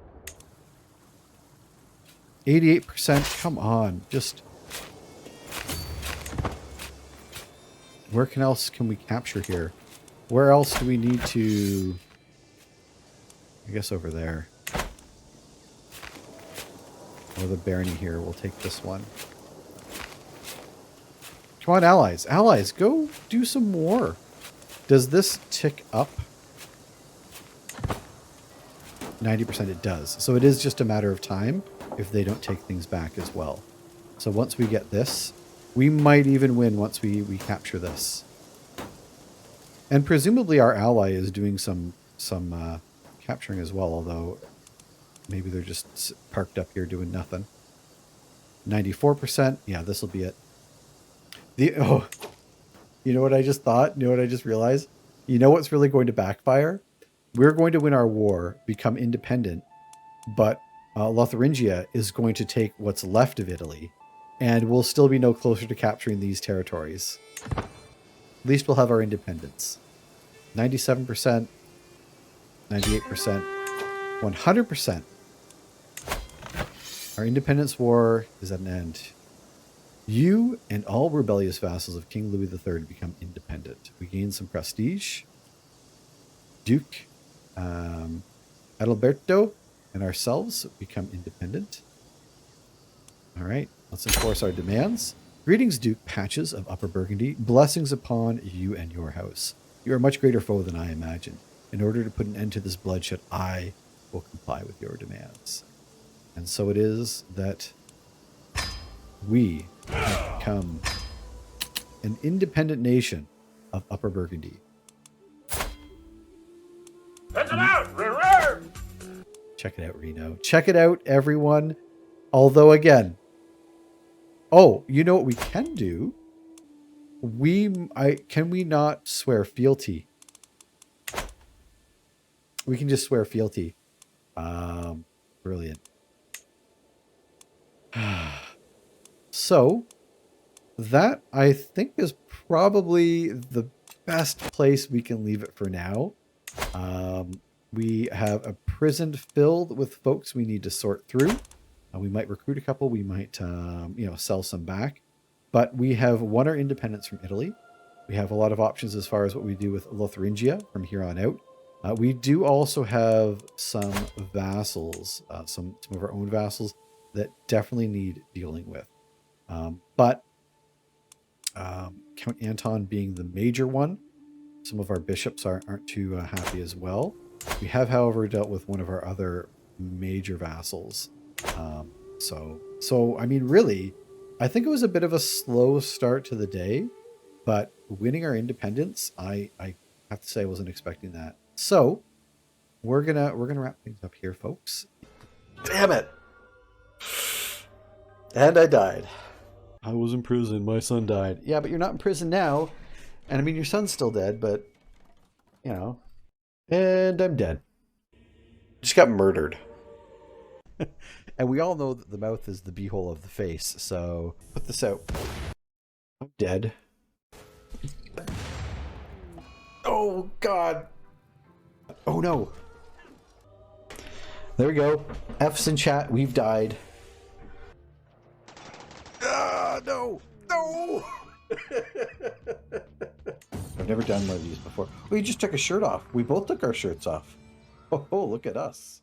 88%. Come on. Just... Where else can we capture here? Where else do we need to... I guess over there. Or the barony here. We'll take this one. Come on, allies. Allies, go do some war. Does this tick up? 90% it does. So it is just a matter of time if they don't take things back as well. So once we get this, we might even win once we capture this. And presumably our ally is doing some capturing as well, although maybe they're just parked up here doing nothing. 94%. Yeah, this will be it. You know what I just thought? You know what I just realized? You know what's really going to backfire? We're going to win our war, become independent, but Lotharingia is going to take what's left of Italy, and we'll still be no closer to capturing these territories. At least we'll have our independence. 97%, 98%, 100%. Our independence war is at an end. You and all rebellious vassals of King Louis III become independent. We gain some prestige. Duke Adalberto and ourselves become independent. All right, let's enforce our demands. Greetings, Duke Patches of Upper Burgundy. Blessings upon you and your house. You are a much greater foe than I imagined. In order to put an end to this bloodshed, I will comply with your demands. And so it is that we have become an independent nation of Upper Burgundy. Check it out, Reno! Check it out, Reno. Check it out, everyone. Although, again, oh, you know what we can do? Can we not swear fealty? We can just swear fealty. Brilliant. So, that I think is probably the best place we can leave it for now. We have a prison filled with folks we need to sort through. We might recruit a couple. We might, sell some back. But we have won our independence from Italy. We have a lot of options as far as what we do with Lotharingia from here on out. We do also have some vassals, some of our own vassals that definitely need dealing with. But Count Anton being the major one, some of our bishops aren't too happy as well. We have, however, dealt with one of our other major vassals. So I mean, really, I think it was a bit of a slow start to the day, but winning our independence, I have to say I wasn't expecting that. So we're gonna wrap things up here, folks. Damn it! And I died. I was in prison. My son died. Yeah, but you're not in prison now. And I mean, your son's still dead, but you know. And I'm dead. Just got murdered. And we all know that the mouth is the beehole of the face, so put this out. I'm dead. Oh, God. Oh, no. There we go. F's in chat. We've died. Ah, no. No. I've never done one of these before. We just took a shirt off. We both took our shirts off. Oh, look at us.